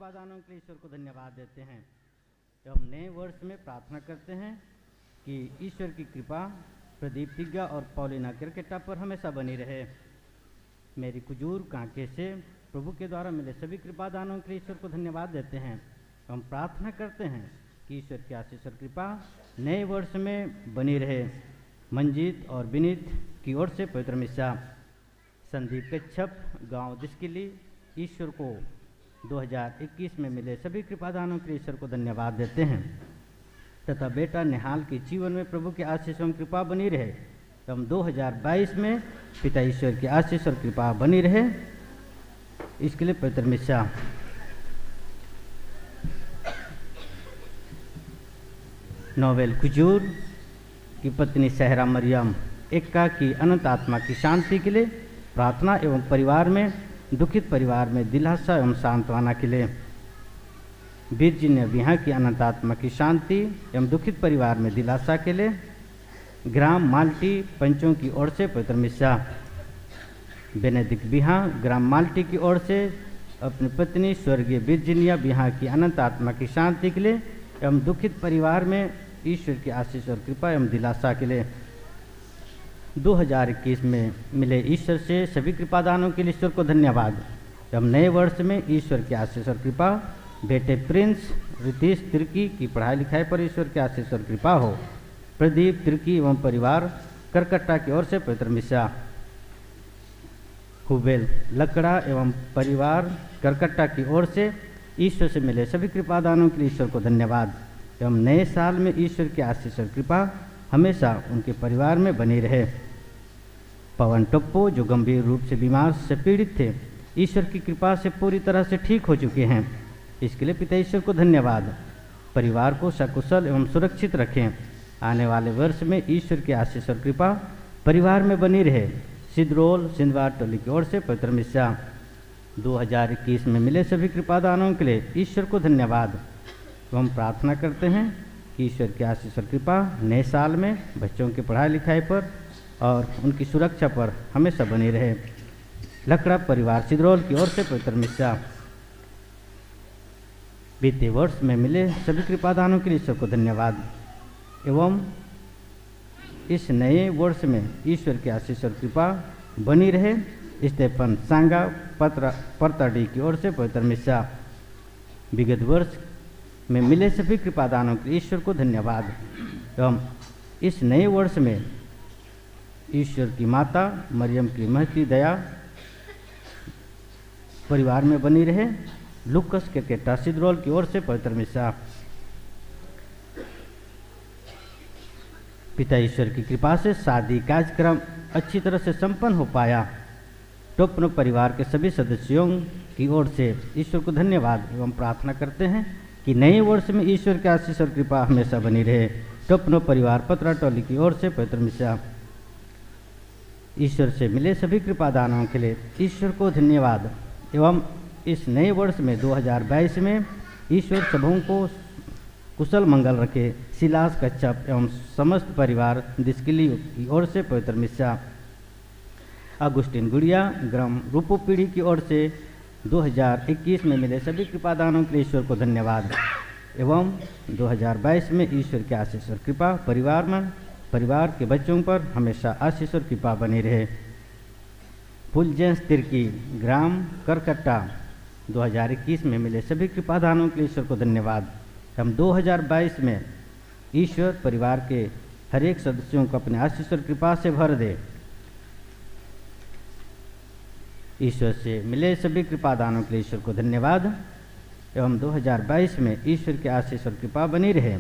कृपा दानों के लिए ईश्वर को धन्यवाद देते हैं। हम नए वर्ष में प्रार्थना करते हैं कि ईश्वर की कृपा प्रदीप तिग्गा और पौलिना किरकेटा पर हमेशा बनी रहे। मेरी कुजूर कांके से प्रभु के द्वारा मिले सभी कृपा दानों के लिए ईश्वर को धन्यवाद देते हैं। हम प्रार्थना करते हैं कि ईश्वर की आशीष और कृपा नए वर्ष में बनी रहे। मंजीत और विनीत की ओर से पवित्र मिस्सा। संदीप कच्छप गांव दिस्किली ईश्वर को 2021 में मिले सभी कृपादानों के लिए ईश्वर को धन्यवाद देते हैं तथा बेटा निहाल के जीवन में प्रभु की आशीष एवं कृपा बनी रहे। हम 2022 में पिता ईश्वर की आशीष और कृपा बनी रहे, इसके लिए पवित्र मिस्सा। नोवेल कुजूर की पत्नी सहरा मरियम एक्का की अनंत आत्मा की शांति के लिए प्रार्थना एवं परिवार में दुखित परिवार में दिलासा एवं सांत्वना के लिए। विर्जिनिया विहा की अनंत आत्मा की शांति एवं दुखित परिवार में दिलासा के लिए ग्राम माल्टी पंचों की ओर से पवित्र मिस्सा। बेनेडिक्ट विहा ग्राम माल्टी की ओर से अपनी पत्नी स्वर्गीय विर्जिनिया विहा की अनंत आत्मा की शांति के लिए एवं दुखित परिवार में ईश्वर की आशीष और कृपा एवं दिलासा के लिए। 2021 में मिले ईश्वर से सभी कृपादानों के लिए ईश्वर को धन्यवाद। हम नए वर्ष में ईश्वर की आशीष और कृपा बेटे प्रिंस रितीश तिर्की की पढ़ाई लिखाई पर ईश्वर की आशीष और कृपा हो। प्रदीप तिर्की एवं परिवार करकट्टा की ओर से पवित्र मिस्सा। हुबेल लकड़ा एवं परिवार करकट्टा की ओर से ईश्वर से मिले सभी कृपादानों के लिए ईश्वर को धन्यवाद। एवं नए साल में ईश्वर की आशीष और कृपा हमेशा उनके परिवार में बनी रहे। पवन टप्पो जो गंभीर रूप से बीमार से पीड़ित थे, ईश्वर की कृपा से पूरी तरह से ठीक हो चुके हैं, इसके लिए पिता ईश्वर को धन्यवाद। परिवार को सकुशल एवं सुरक्षित रखें। आने वाले वर्ष में ईश्वर की आशीष और कृपा परिवार में बनी रहे। सिद्धरोल सिंधवार टोली की ओर से पवित्र मिस्सा। 2021 में मिले सभी कृपादानों के लिए ईश्वर को धन्यवाद। तो हम प्रार्थना करते हैं कि ईश्वर की आशीष और कृपा नए साल में बच्चों की पढ़ाई लिखाई पर और उनकी सुरक्षा पर हमेशा बनी रहे। लकड़ा परिवार सिद्धरोल की ओर से पवित्र मिस्सा। बीते वर्ष में मिले सभी कृपादानों के लिए ईश्वर को धन्यवाद एवं इस नए वर्ष में ईश्वर की आशीष और कृपा बनी रहे। स्टेफन सांगा परतड़ी की ओर से पवित्र मिस्सा। विगत वर्ष में मिले सभी कृपादानों के लिए ईश्वर को धन्यवाद एवं इस नए वर्ष में ईश्वर की माता मरियम की महती दया परिवार में बनी रहे। लुकस किरकेटा सिद्धरोल की ओर से पवित्र मिस्सा। पिता ईश्वर की कृपा से शादी कार्यक्रम अच्छी तरह से संपन्न हो पाया। टोपनो परिवार के सभी सदस्यों की ओर से ईश्वर को धन्यवाद एवं प्रार्थना करते हैं कि नए वर्ष में ईश्वर की आशीष और कृपा हमेशा बनी रहे। टोपनो परिवार पत्रा टोली की ओर से पवित्र मिस्सा। ईश्वर से मिले सभी कृपादानों के लिए ईश्वर को धन्यवाद एवं इस नए वर्ष में 2022 में ईश्वर सबों को कुशल मंगल रखे। सिलास कच्छप एवं समस्त परिवार दिस्किली की ओर से पवित्र मिस्सा। अगुस्टिन गुड़िया ग्राम रूपो पीढ़ी की ओर से 2021 में मिले सभी कृपादानों के लिए ईश्वर को धन्यवाद एवं 2022 में ईश्वर की आशीष और कृपा परिवार के बच्चों पर हमेशा आशीष और कृपा बनी रहे। फुलजेंस तिर्की ग्राम करकट्टा 2021 में मिले सभी कृपादानों के लिए ईश्वर को धन्यवाद। हम 2022 में ईश्वर परिवार के हर एक सदस्यों को अपने आशीष और कृपा से भर दे। ईश्वर से मिले सभी कृपादानों के लिए ईश्वर को धन्यवाद एवं 2022 में ईश्वर की आशीष और कृपा बनी रहे।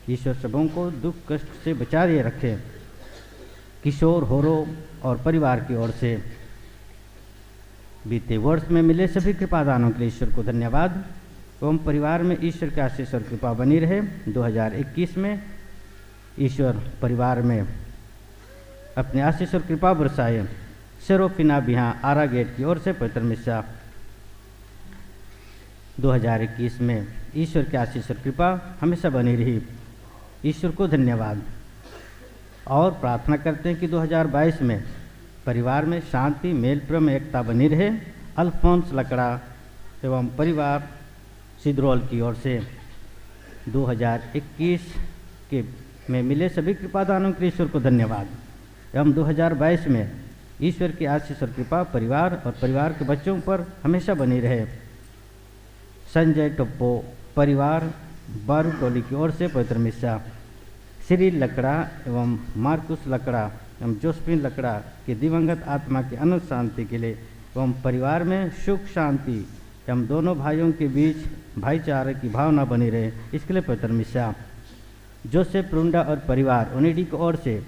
ईश्वर सबों को दुख कष्ट से बचा दिए रखे। किशोर होरो और परिवार की ओर से बीते वर्ष में मिले सभी कृपादानों के लिए ईश्वर को धन्यवाद एवं परिवार में ईश्वर की आशीष और कृपा बनी रहे। 2021 में ईश्वर परिवार में अपने आशीष और कृपा बरसाए। सेरोफिना बिहा आरा गेट की ओर से पवित्र मिस्सा। 2021 में ईश्वर की आशीष और कृपा हमेशा बनी रही। ईश्वर को धन्यवाद और प्रार्थना करते हैं कि 2022 में परिवार में शांति मेल प्रेम एकता बनी रहे। अल्फोंस लकड़ा एवं परिवार सिद्रोल की ओर से 2021 के में मिले सभी कृपादानों के लिए ईश्वर को धन्यवाद एवं 2022 में ईश्वर की आशीष और कृपा परिवार और परिवार के बच्चों पर हमेशा बनी रहे। संजय टप्पो परिवार बारू टोली की ओर से पवित्र मिस्सा श्री लकड़ा एवं मार्कुस लकड़ा एवं जोसफिन लकड़ा के दिवंगत आत्मा की अनंत शांति के लिए एवं परिवार में सुख शांति एवं दोनों भाइयों के बीच भाईचारे की भावना बनी रहे, इसके लिए पवित्र मिस्सा जोसेफ रुंडा और परिवार ओनेडी की ओर से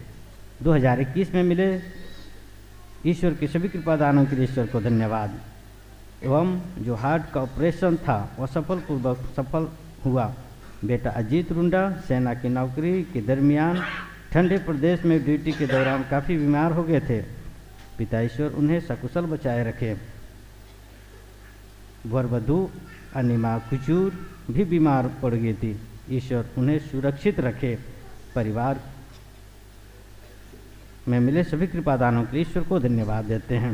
2021 में मिले ईश्वर के सभी कृपादानों के लिए ईश्वर को धन्यवाद एवं जो हार्ट का ऑपरेशन था वह सफल हुआ। बेटा अजीत रुंडा सेना की नौकरी के दरमियान ठंडे प्रदेश में ड्यूटी के दौरान काफ़ी बीमार हो गए थे। पिता ईश्वर उन्हें सकुशल बचाए रखे। वर वधू अनिमा कुचूर भी बीमार पड़ गई थी, ईश्वर उन्हें सुरक्षित रखे। परिवार में मिले सभी कृपादानों के लिए ईश्वर को धन्यवाद देते हैं।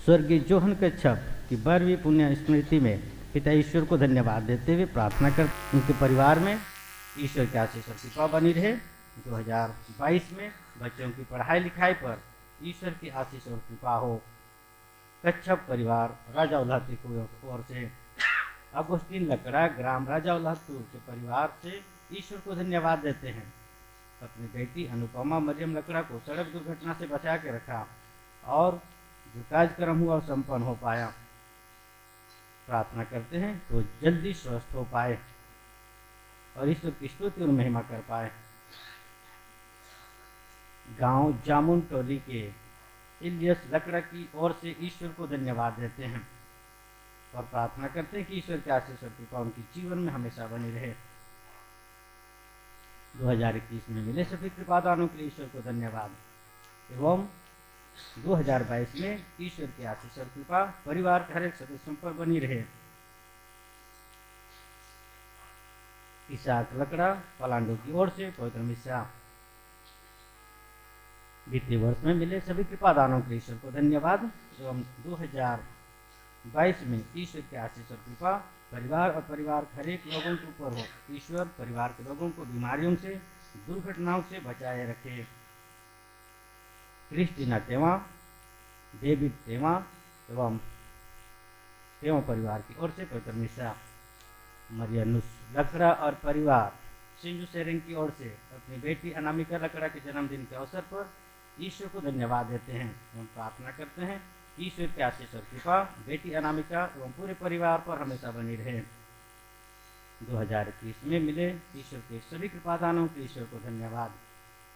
स्वर्गीय जोहन कच्छप की 12वीं पुण्य स्मृति में पिता ईश्वर को धन्यवाद देते हुए प्रार्थना कर उनके परिवार में ईश्वर की आशीष और कृपा बनी रहे। 2022 में बच्चों की पढ़ाई लिखाई पर ईश्वर की आशीष और कृपा हो। कच्छप परिवार राजा उल्लाहतू की ओर से अगोस्तीन लकड़ा ग्राम राजा उल्लाहतू के परिवार से ईश्वर को धन्यवाद देते हैं। अपनी बेटी अनुपमा मरियम लकड़ा को सड़क दुर्घटना से बचा के रखा और जो कार्यक्रम हुआ संपन्न हो पाया। प्रार्थना करते हैं तो जल्दी स्वस्थ हो पाए और ईश्वर की स्तुति और महिमा कर पाए। गांव जामुन टोली के इलियस लकड़ा की ओर से ईश्वर को धन्यवाद देते हैं और प्रार्थना करते हैं कि ईश्वर की आशीष और कृपा उनके जीवन में हमेशा बनी रहे। 2021 में मिले सभी कृपादानों के लिए ईश्वर को धन्यवाद एवं 2022 में ईश्वर की आशीष और कृपा परिवार के हर एक सदस्यों पर बनी रहे। इसाक लकड़ा पलांडो की ओर से पवित्र मिस्सा बीते वर्ष में मिले सभी कृपादानों के लिए ईश्वर को धन्यवाद एवं 2022 में ईश्वर की आशीष और कृपा परिवार और परिवार के हर एक लोगों के ऊपर हो। ईश्वर परिवार के लोगों को बीमारियों से दुर्घटनाओं से बचाए रखे। क्रिस्टीना तेवा डेविड तेवा एवं परिवार की ओर से पवित्र मिस्सा मरियनुस लकड़ा और परिवार सिंधु सेरेंग की ओर से अपनी बेटी अनामिका लकड़ा के जन्मदिन के अवसर पर ईश्वर को धन्यवाद देते हैं एवं प्रार्थना करते हैं कि ईश्वर की आशीष और कृपा बेटी अनामिका एवं पूरे परिवार पर हमेशा बनी रहे। 2021 में मिले ईश्वर के सभी कृपादानों के ईश्वर को धन्यवाद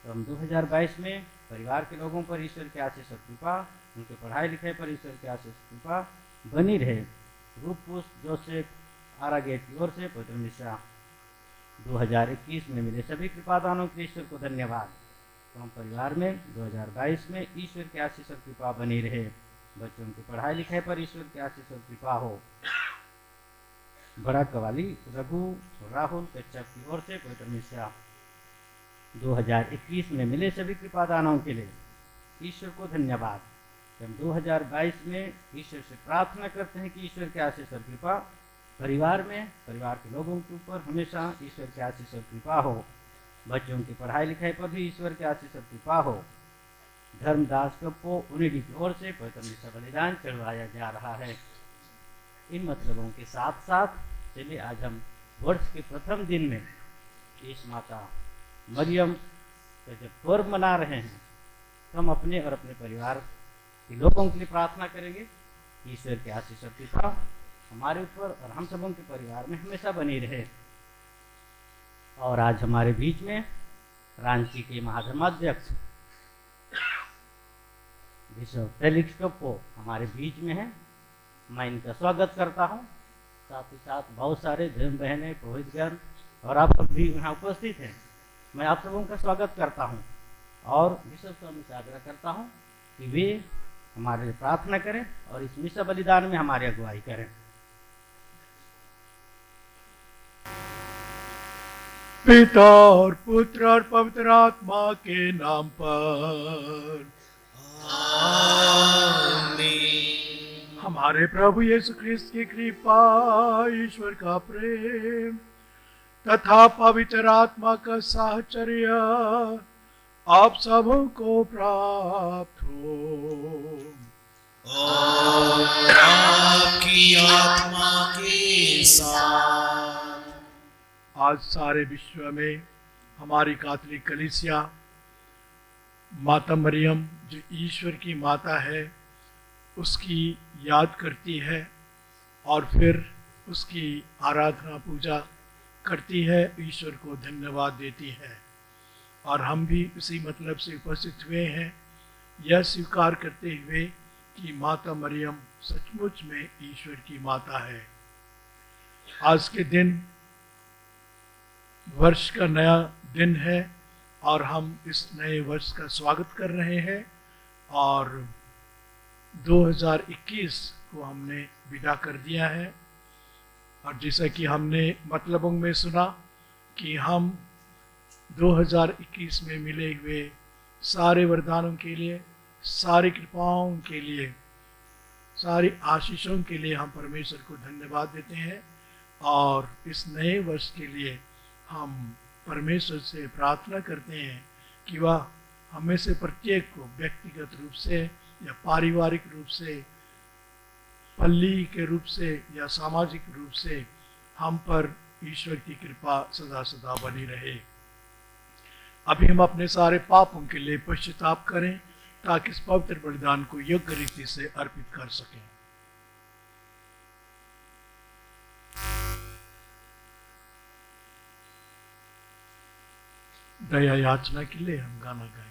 एवं 2022 में परिवार के लोगों पर ईश्वर की आशीष और कृपा उनके पढ़ाई लिखाई पर ईश्वर की आशीष और कृपा बनी रहे। रूपुस जोसेफ आरागेट की ओर से पवित्र मिस्सा 2021 में मिले सभी कृपादानों के ईश्वर को धन्यवाद एवं परिवार में 2022 में ईश्वर की आशीष और कृपा बनी रहे। बच्चों की पढ़ाई लिखाई पर ईश्वर की आशीष और कृपा हो। बड़ा कवाली रघु राहुल कच्छप की ओर से पवित्र मिस्सा 2021 में मिले सभी कृपादानों के लिए ईश्वर को धन्यवाद। हम 2022 में ईश्वर से प्रार्थना करते हैं कि ईश्वर की आशीष और कृपा परिवार में परिवार के लोगों के ऊपर हमेशा ईश्वर की आशीष और कृपा हो। बच्चों की पढ़ाई लिखाई पर भी ईश्वर की आशीष और कृपा हो। धर्मदास टप्पो उनेडी की ओर से पवित्र मिस्सा बलिदान चढ़वाया जा रहा है। इन मतलबों के साथ साथ चलिए आज हम वर्ष के प्रथम दिन में इस माता मरियम का जब पर्व मना रहे हैं तो हम अपने और अपने परिवार के लोगों के लिए प्रार्थना करेंगे। ईश्वर की आशीष और कृपा हमारे ऊपर और हम सबों के परिवार में हमेशा बनी रहे। और आज हमारे बीच में रांची के महाधर्माध्यक्ष बिशप फेलिक्स टप्पो हमारे बीच में है। मैं इनका स्वागत करता हूँ। साथ ही साथ बहुत सारे धर्म बहनें पुरोहितगण और आप सब भी यहाँ उपस्थित हैं। मैं आप सबों का स्वागत करता हूँ और बिशप स्वामी से आग्रह करता हूँ कि वे हमारे लिए प्रार्थना करें और इस मिस्सा बलिदान में हमारी अगुवाई करें। पिता और पुत्र और पवित्र आत्मा के नाम पर आमीन। हमारे प्रभु यीशु ख्रिस्त की कृपा, ईश्वर का प्रेम तथा पवित्र आत्मा का साहचर्य आप सबों को प्राप्त हो। और आपकी आत्मा के साथ। आज सारे विश्व में हमारी कैथोलिक कलीसिया माता मरियम, जो ईश्वर की माता है, उसकी याद करती है और फिर उसकी आराधना पूजा करती है, ईश्वर को धन्यवाद देती है। और हम भी उसी मतलब से उपस्थित हुए हैं, यह स्वीकार करते हुए कि माता मरियम सचमुच में ईश्वर की माता है। आज के दिन वर्ष का नया दिन है और हम इस नए वर्ष का स्वागत कर रहे हैं और 2021 को हमने विदा कर दिया है। और जैसा कि हमने मतलबों में सुना कि हम 2021 में मिले हुए सारे वरदानों के लिए, सारी कृपाओं के लिए, सारी आशीषों के लिए हम परमेश्वर को धन्यवाद देते हैं। और इस नए वर्ष के लिए हम परमेश्वर से प्रार्थना करते हैं कि वह हमें से प्रत्येक को व्यक्तिगत रूप से या पारिवारिक रूप से, पल्ली के रूप से या सामाजिक रूप से हम पर ईश्वर की कृपा सदा सदा बनी रहे। अभी हम अपने सारे पापों के लिए पश्चाताप करें ताकि इस पवित्र बलिदान को योग्य रीति से अर्पित कर सकें। दया याचना के लिए हम गाना गाएंगे।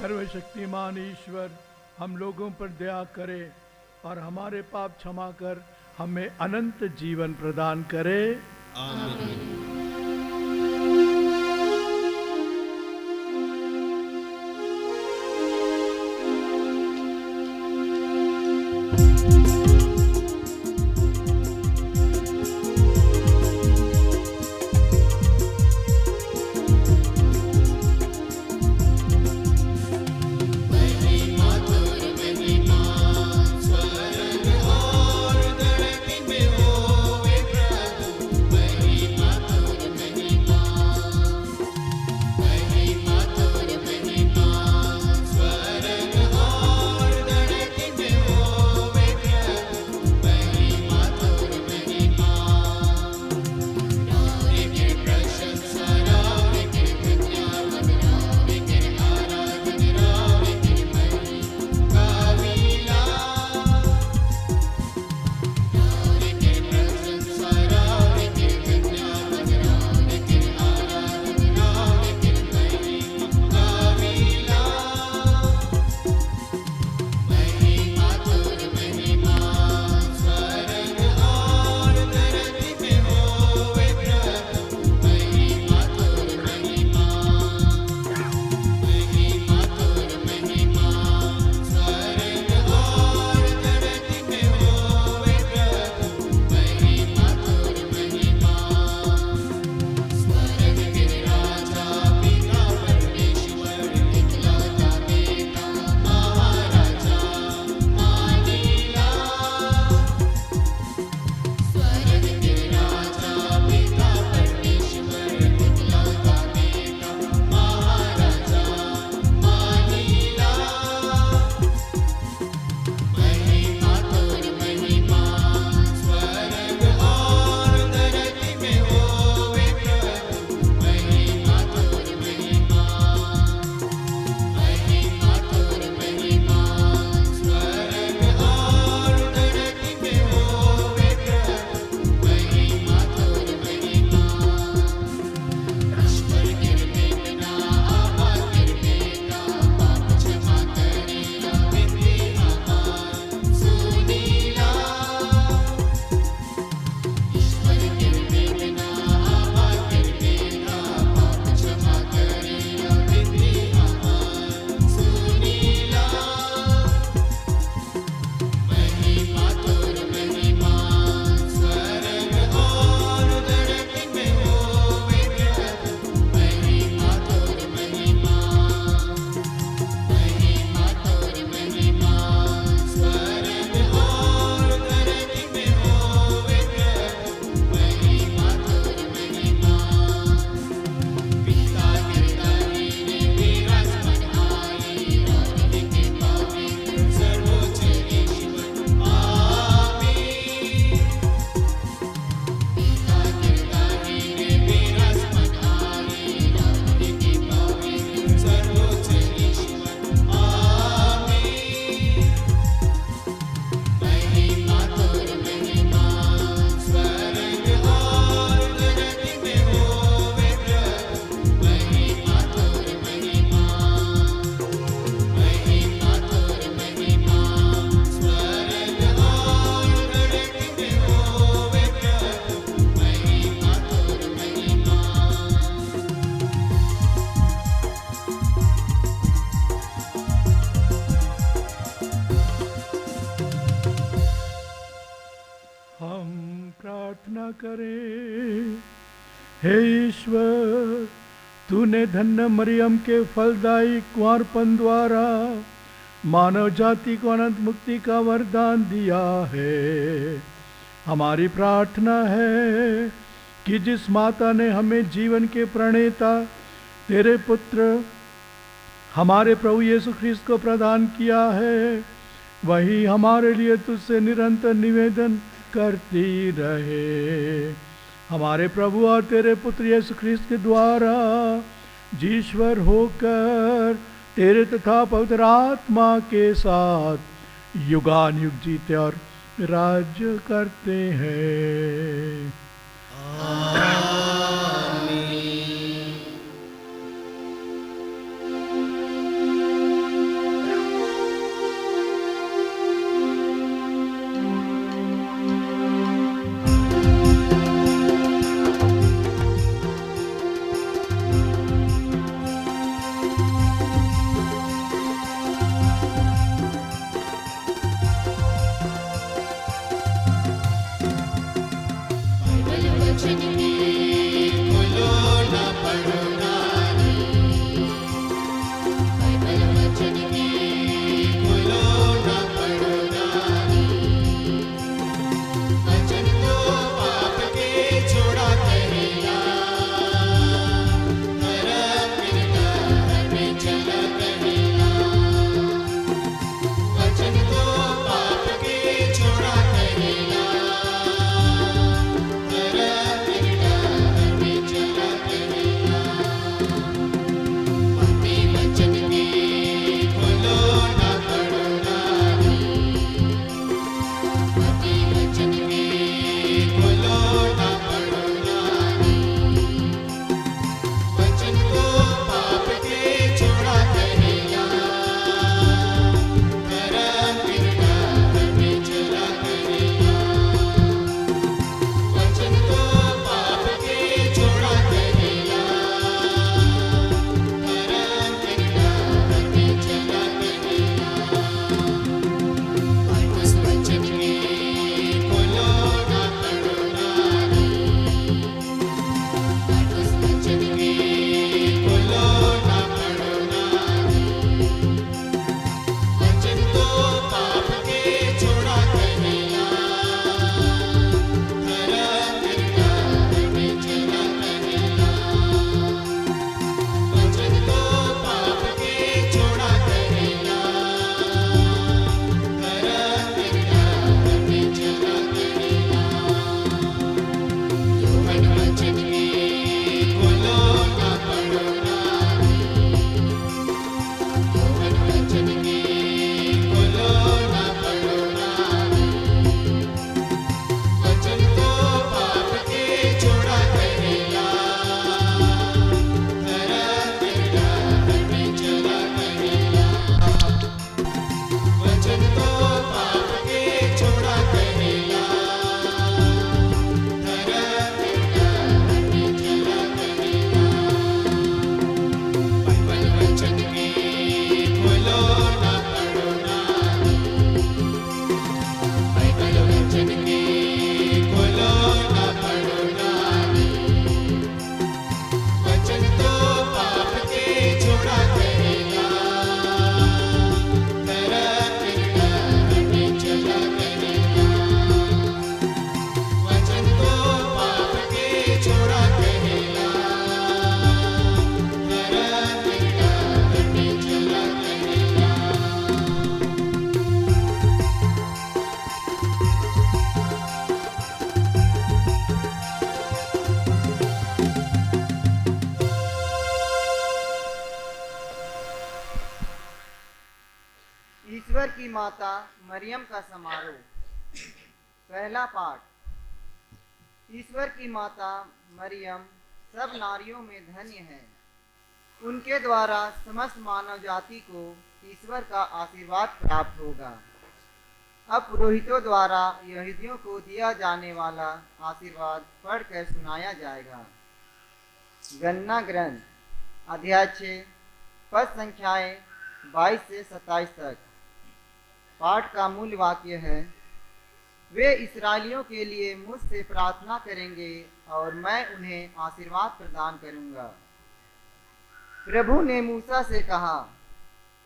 सर्वशक्तिमान ईश्वर हम लोगों पर दया करे और हमारे पाप क्षमा कर हमें अनंत जीवन प्रदान करे। आमीन। करें। हे ईश्वर, तूने धन्य मरियम के फलदायी कुंवारपन द्वारा मानव जाति को अनंत मुक्ति का वरदान दिया है। हमारी प्रार्थना है कि जिस माता ने हमें जीवन के प्रणेता तेरे पुत्र हमारे प्रभु यीशु ख्रीस्त को प्रदान किया है, वही हमारे लिए तुझसे निरंतर निवेदन करती रहे। हमारे प्रभु और तेरे पुत्र यीशु ख्रीस्त के द्वारा जीश्वर होकर तेरे तथा पवित्र आत्मा के साथ युगानुयुग जीते और राज्य करते हैं। ईश्वर की माता मरियम का समारोह। पहला पाठ। ईश्वर की माता मरियम सब नारियों में धन्य है। उनके द्वारा समस्त मानव जाति को ईश्वर का आशीर्वाद प्राप्त होगा। अब पुरोहितों द्वारा यहूदियों को दिया जाने वाला आशीर्वाद पढ़कर सुनाया जाएगा। गणना ग्रंथ अध्याय 6 पद संख्याएं 22 से 27 तक। पाठ का मूल वाक्य है, वे इस्राएलियों के लिए मुझसे प्रार्थना करेंगे और मैं उन्हें आशीर्वाद प्रदान करूंगा। प्रभु ने मूसा से कहा,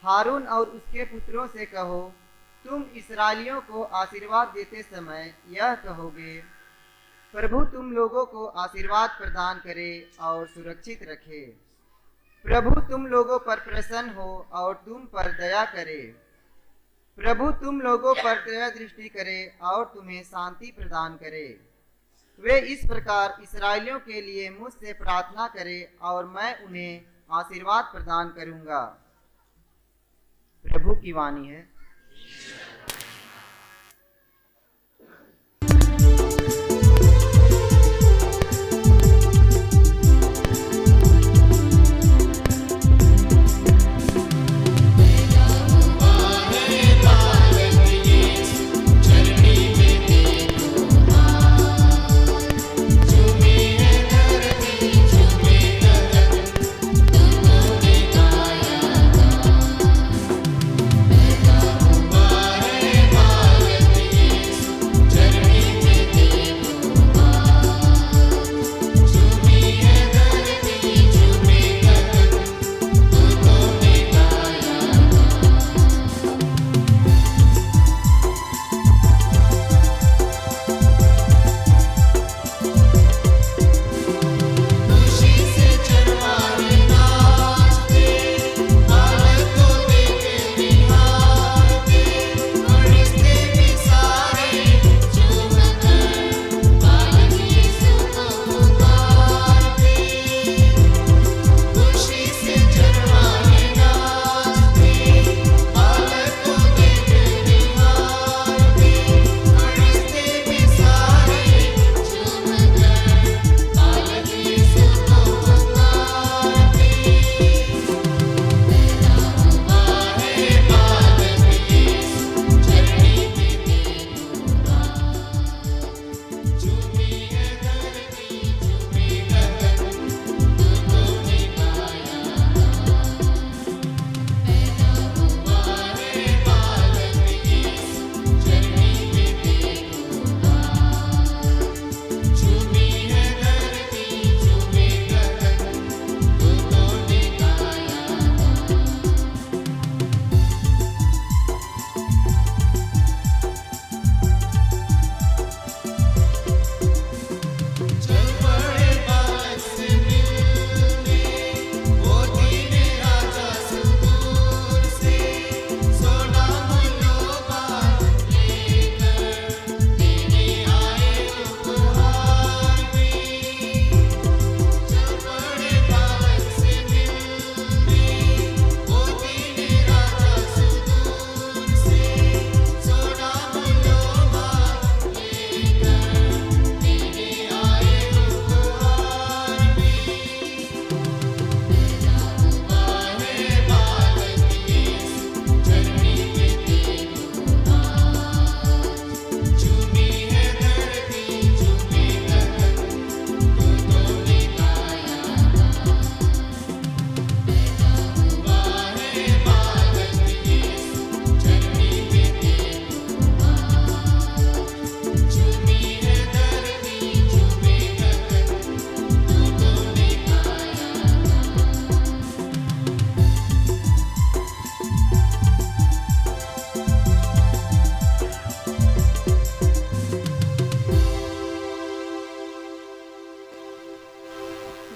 हारून और उसके पुत्रों से कहो, तुम इस्राएलियों को आशीर्वाद देते समय यह कहोगे, प्रभु तुम लोगों को आशीर्वाद प्रदान करे और सुरक्षित रखे। प्रभु तुम लोगों पर प्रसन्न हो और तुम पर दया करे। प्रभु तुम लोगों पर दया दृष्टि करे और तुम्हें शांति प्रदान करे। वे इस प्रकार इस्राएलियों के लिए मुझसे प्रार्थना करे और मैं उन्हें आशीर्वाद प्रदान करूंगा। प्रभु की वाणी है।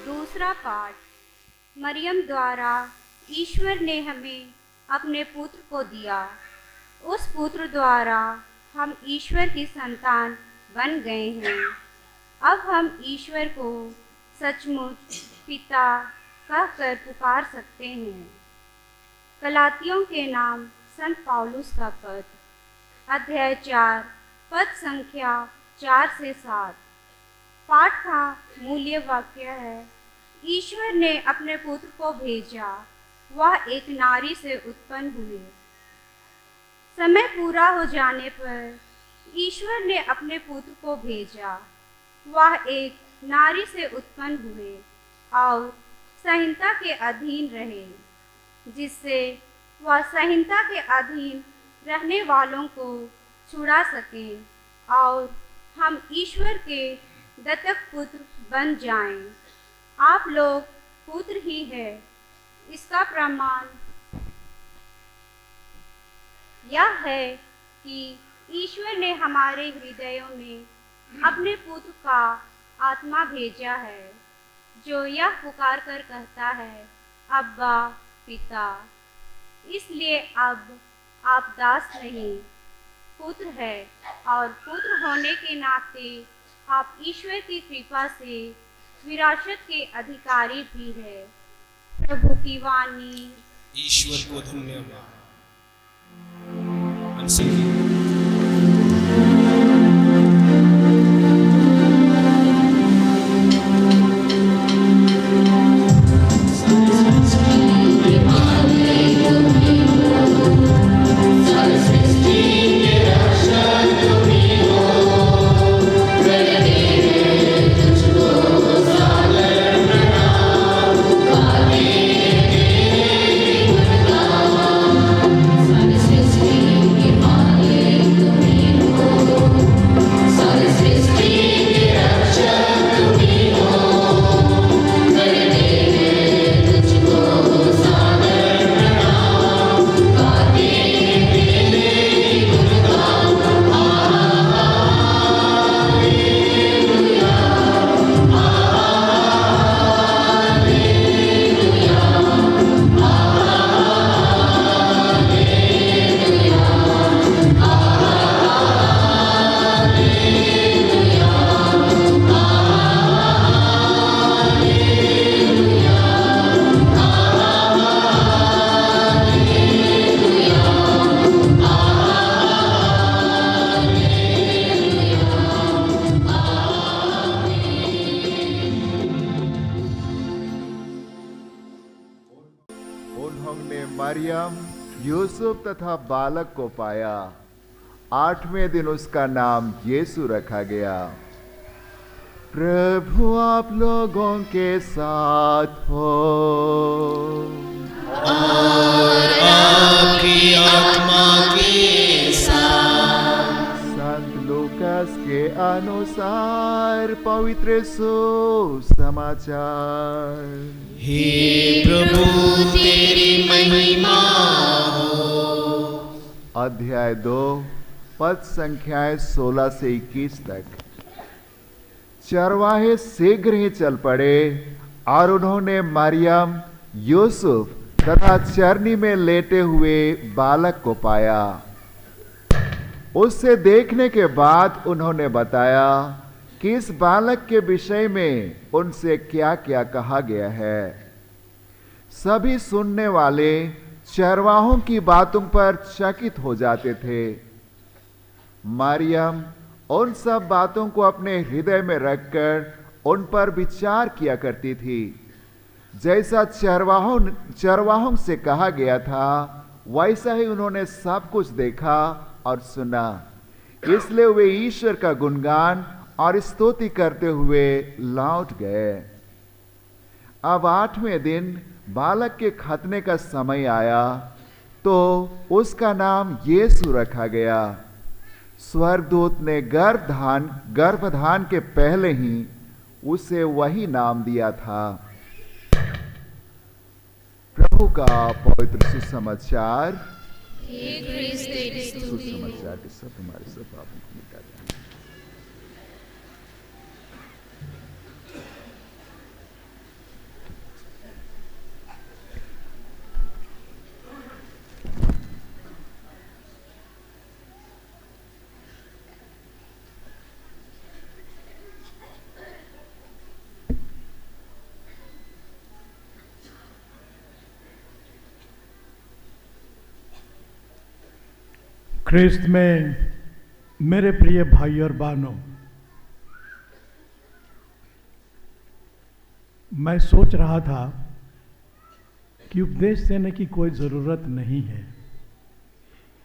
दूसरा पाठ। मरियम द्वारा ईश्वर ने हमें अपने पुत्र को दिया। उस पुत्र द्वारा हम ईश्वर की संतान बन गए हैं। अब हम ईश्वर को सचमुच पिता कहकर पुकार सकते हैं। गलातियों के नाम संत पौलुस का पत्र, अध्याय 4, पद संख्या 4 से 7। पाठ का मूल्य वाक्य है, ईश्वर ने अपने पुत्र को भेजा, वह एक नारी से उत्पन्न हुए। समय पूरा हो जाने पर ईश्वर ने अपने पुत्र को भेजा, वह एक नारी से उत्पन्न हुए और संहिता के अधीन रहे, जिससे वह संहिता के अधीन रहने वालों को छुड़ा सकें और हम ईश्वर के दत्तक पुत्र बन जाएं। आप लोग पुत्र ही हैं। इसका प्रमाण यह है कि ईश्वर ने हमारे हृदयों में अपने पुत्र का आत्मा भेजा है, जो यह पुकार कर कहता है, अब्बा पिता। इसलिए अब आप दास नहीं, पुत्र है, और पुत्र होने के नाते आप ईश्वर की कृपा से विरासत के अधिकारी भी है। प्रभु की वाणी। ईश्वर को धन्यवाद। मरियम यूसुफ तथा बालक को पाया। 8वें दिन उसका नाम यीशु रखा गया। प्रभु आप लोगों के साथ हो और आपकी आत्मा के साथ। संत लूकास के अनुसार पवित्र सुसमाचार। हे प्रभु तेरी महिमा हो। अध्याय 2 पद संख्याएं 16 से 21 तक। चरवाहे शीघ्र ही चल पड़े और उन्होंने मरियम, यूसुफ तथा चरनी में लेटे हुए बालक को पाया। उससे देखने के बाद उन्होंने बताया कि इस बालक के विषय में उनसे क्या क्या कहा गया है। सभी सुनने वाले चरवाहों की बातों पर चकित हो जाते थे। मरियम उन सब बातों को अपने हृदय में रखकर उन पर विचार किया करती थी। जैसा चरवाहों से कहा गया था, वैसा ही उन्होंने सब कुछ देखा और सुना। इसलिए वे ईश्वर का गुणगान और स्तुति करते हुए लौट गए। अब 8वें दिन बालक के खतने का समय आया तो उसका नाम यीशु रखा गया। स्वर्गदूत ने गर्भधान के पहले ही उसे वही नाम दिया था। प्रभु का पवित्र सुसमाचार। सुसमाचार के सब हमारे सब पापों को मिटा दें। ख्रिस्त में मेरे प्रिय भाई और बहनों, मैं सोच रहा था कि उपदेश देने की कोई ज़रूरत नहीं है।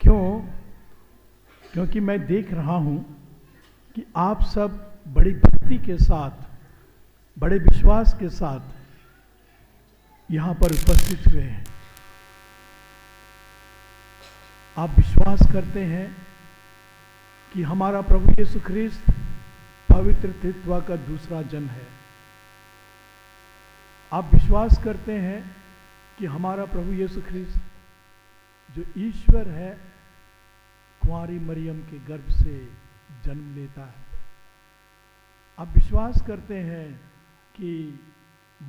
क्योंकि मैं देख रहा हूं कि आप सब बड़ी भक्ति के साथ, बड़े विश्वास के साथ यहाँ पर उपस्थित हुए हैं। आप विश्वास करते हैं कि हमारा प्रभु यीशु ख्रिस्त पवित्र तत्व का दूसरा जन्म है। आप विश्वास करते हैं कि हमारा प्रभु यीशु ख्रिस्त जो ईश्वर है कुंवारी मरियम के गर्भ से जन्म लेता है। आप विश्वास करते हैं कि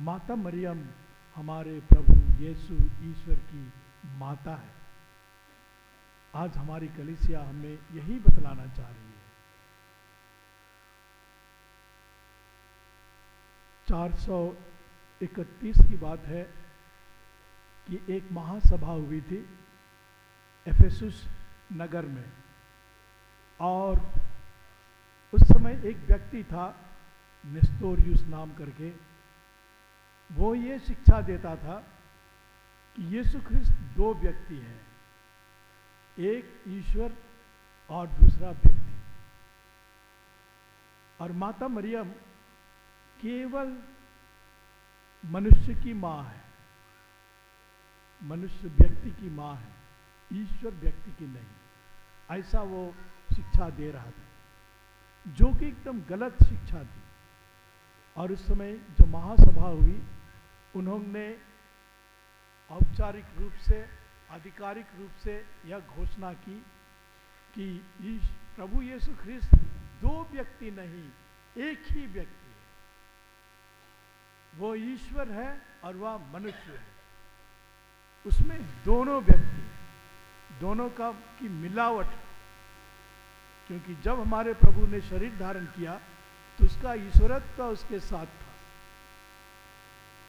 माता मरियम हमारे प्रभु यीशु ईश्वर की माता है। आज हमारी कलीसिया हमें यही बतलाना चाह रही है। 431 की बात है कि एक महासभा हुई थी एफेसुस नगर में, और उस समय एक व्यक्ति था नेस्टोरियस नाम करके। वो ये शिक्षा देता था कि यीशु ख्रिस्त दो व्यक्ति हैं, एक ईश्वर और दूसरा व्यक्ति। और माता मरियम केवल मनुष्य की माँ है, मनुष्य व्यक्ति की माँ है, ईश्वर व्यक्ति की नहीं। ऐसा वो शिक्षा दे रहा था, जो कि एकदम गलत शिक्षा थी। और उस समय जो महासभा हुई, उन्होंने औपचारिक रूप से, आधिकारिक रूप से यह घोषणा की कि प्रभु यीशु ख्रिस्त दो व्यक्ति नहीं, एक ही व्यक्ति है। वो ईश्वर है और वह मनुष्य है। उसमें दोनों व्यक्ति, दोनों का की मिलावट। क्योंकि जब हमारे प्रभु ने शरीर धारण किया तो उसका ईश्वरत्व उसके साथ था,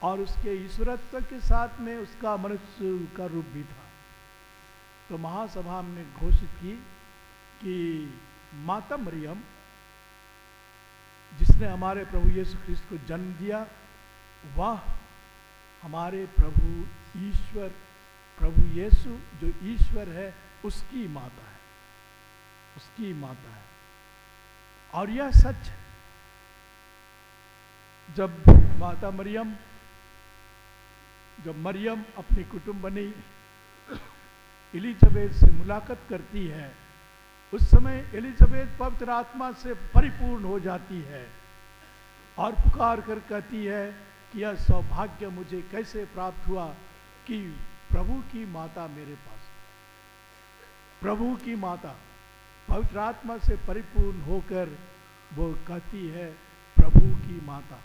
और उसके ईश्वरत्व के साथ में उसका मनुष्य का रूप भी था। तो महासभा ने घोषित की कि माता मरियम, जिसने हमारे प्रभु यीशु ख्रिस्त को जन्म दिया, वह हमारे प्रभु ईश्वर, प्रभु यीशु जो ईश्वर है, उसकी माता है, उसकी माता है। और यह सच है। जब माता मरियम, जब मरियम अपनी कुटुंबनी एलिजाबेथ से मुलाकात करती है, उस समय एलिजाबेथ पवित्र आत्मा से परिपूर्ण हो जाती है और पुकार कर कहती है कि यह सौभाग्य मुझे कैसे प्राप्त हुआ कि प्रभु की माता मेरे पास। प्रभु की माता पवित्र आत्मा से परिपूर्ण होकर वो कहती है प्रभु की माता।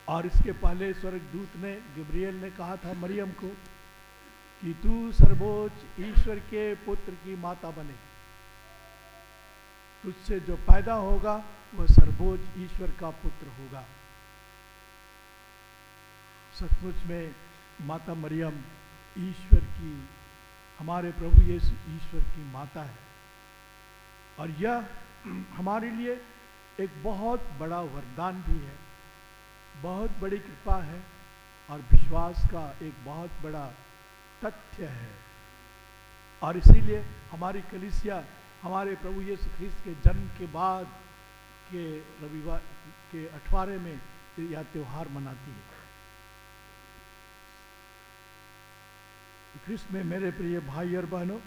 और इसके पहले स्वर्गदूत ने, गब्रिएल ने कहा था मरियम को कि तू सर्वोच्च ईश्वर के पुत्र की माता बने, तुझसे जो पैदा होगा वह सर्वोच्च ईश्वर का पुत्र होगा। सचमुच में माता मरियम ईश्वर की, हमारे प्रभु यीशु ईश्वर की माता है। और यह हमारे लिए एक बहुत बड़ा वरदान भी है, बहुत बड़ी कृपा है और विश्वास का एक बहुत बड़ा तथ्य है। और इसीलिए हमारी कलीसिया हमारे प्रभु यीशु ख्रिस्त के जन्म के बाद के रविवार के 18 में यह त्योहार मनाती है। ख्रिस्त में मेरे प्रिय भाई और बहनों,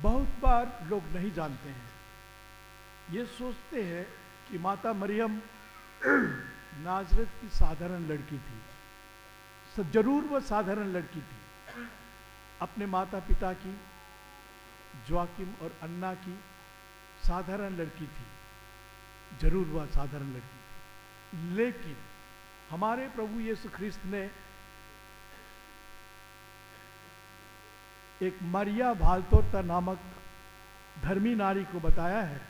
बहुत बार लोग नहीं जानते हैं, ये सोचते हैं कि माता मरियम नाजरत की साधारण लड़की थी। जरूर वह साधारण लड़की थी, अपने माता पिता की, जोआकिम और अन्ना की साधारण लड़की थी, जरूर वह साधारण लड़की थी। लेकिन हमारे प्रभु यीशु ख्रिस्त ने एक मरिया भालतोरता नामक धर्मी नारी को बताया है,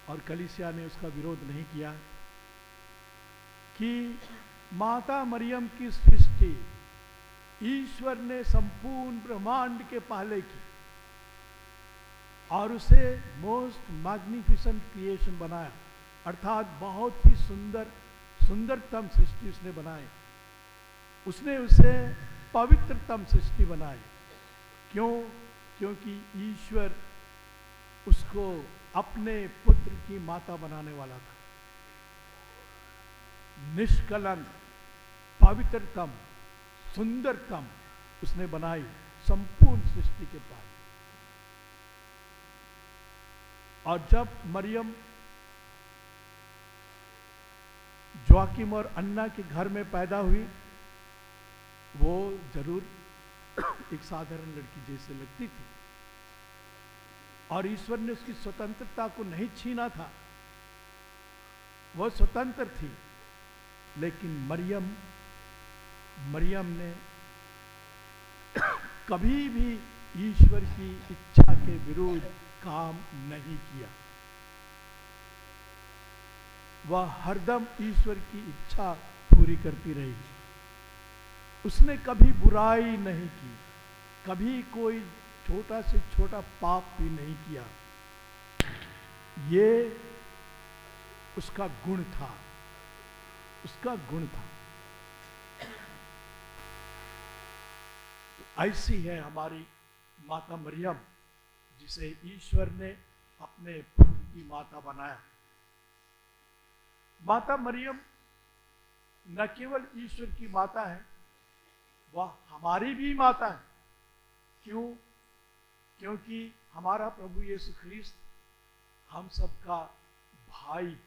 और कलीसिया ने उसका विरोध नहीं किया, कि माता मरियम की सृष्टि ईश्वर ने संपूर्ण ब्रह्मांड के पहले की और उसे मोस्ट मैग्निफिसेंट क्रिएशन बनाया, अर्थात बहुत ही सुंदरतम सृष्टि उसने बनाई। उसने उसे पवित्रतम सृष्टि बनाई। क्यों? क्योंकि ईश्वर उसको अपने पुत्र की माता बनाने वाला था। निष्कलंक, पवित्रतम, सुंदरतम उसने बनाई संपूर्ण सृष्टि के पास। और जब मरियम जोआकिम और अन्ना के घर में पैदा हुई, वो जरूर एक साधारण लड़की जैसे लगती थी, और ईश्वर ने उसकी स्वतंत्रता को नहीं छीना था, वो स्वतंत्र थी। लेकिन मरियम ने कभी भी ईश्वर की इच्छा के विरुद्ध काम नहीं किया। वह हरदम ईश्वर की इच्छा पूरी करती रही। उसने कभी बुराई नहीं की, कभी कोई छोटा से छोटा पाप भी नहीं किया। ये उसका गुण था, उसका गुण था। तो ऐसी है हमारी माता मरियम, जिसे ईश्वर ने अपने पुत्र की माता बनाया। माता मरियम न केवल ईश्वर की माता है, वह हमारी भी माता है। क्यों? क्योंकि हमारा प्रभु यीशु ख्रीस्त हम सबका भाई।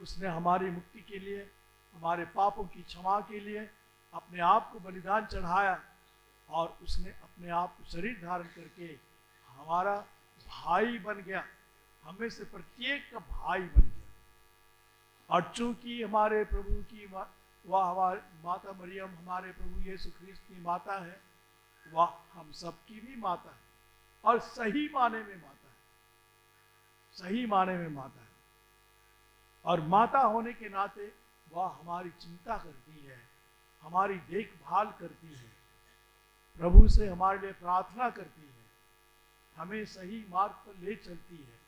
उसने हमारी मुक्ति के लिए, हमारे पापों की क्षमा के लिए अपने आप को बलिदान चढ़ाया, और उसने अपने आप को शरीर धारण करके हमारा भाई बन गया। हमें से प्रत्येक का भाई बन गया। और चूंकि हमारे प्रभु की वह हमारी माता मरियम हमारे प्रभु यीशु ख्रीस्त की माता है, वह हम सबकी भी माता है, और सही माने में माता है, सही माने में माता है। और माता होने के नाते वह हमारी चिंता करती है, हमारी देखभाल करती है, प्रभु से हमारे लिए प्रार्थना करती है, हमें सही मार्ग पर ले चलती है,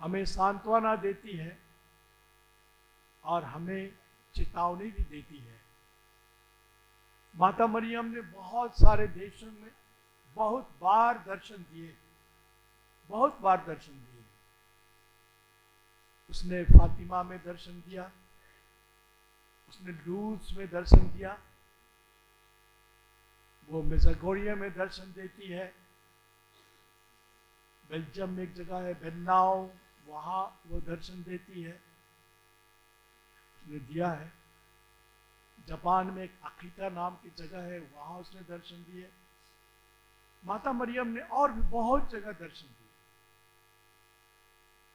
हमें सांत्वना देती है, और हमें चेतावनी भी देती है। माता मरियम ने बहुत सारे देशों में बहुत बार दर्शन दिए, बहुत बार दर्शन दिए। उसने फातिमा में दर्शन दिया, उसने लूज में दर्शन दिया, वो मेज़ागोरिया में दर्शन देती है, बेल्जियम में एक जगह है बेन्नाउ, वहां वो दर्शन देती है, उसने दिया है। जापान में एक अकीता नाम की जगह है, वहां उसने दर्शन दिए। माता मरियम ने और भी बहुत जगह दर्शन दिए।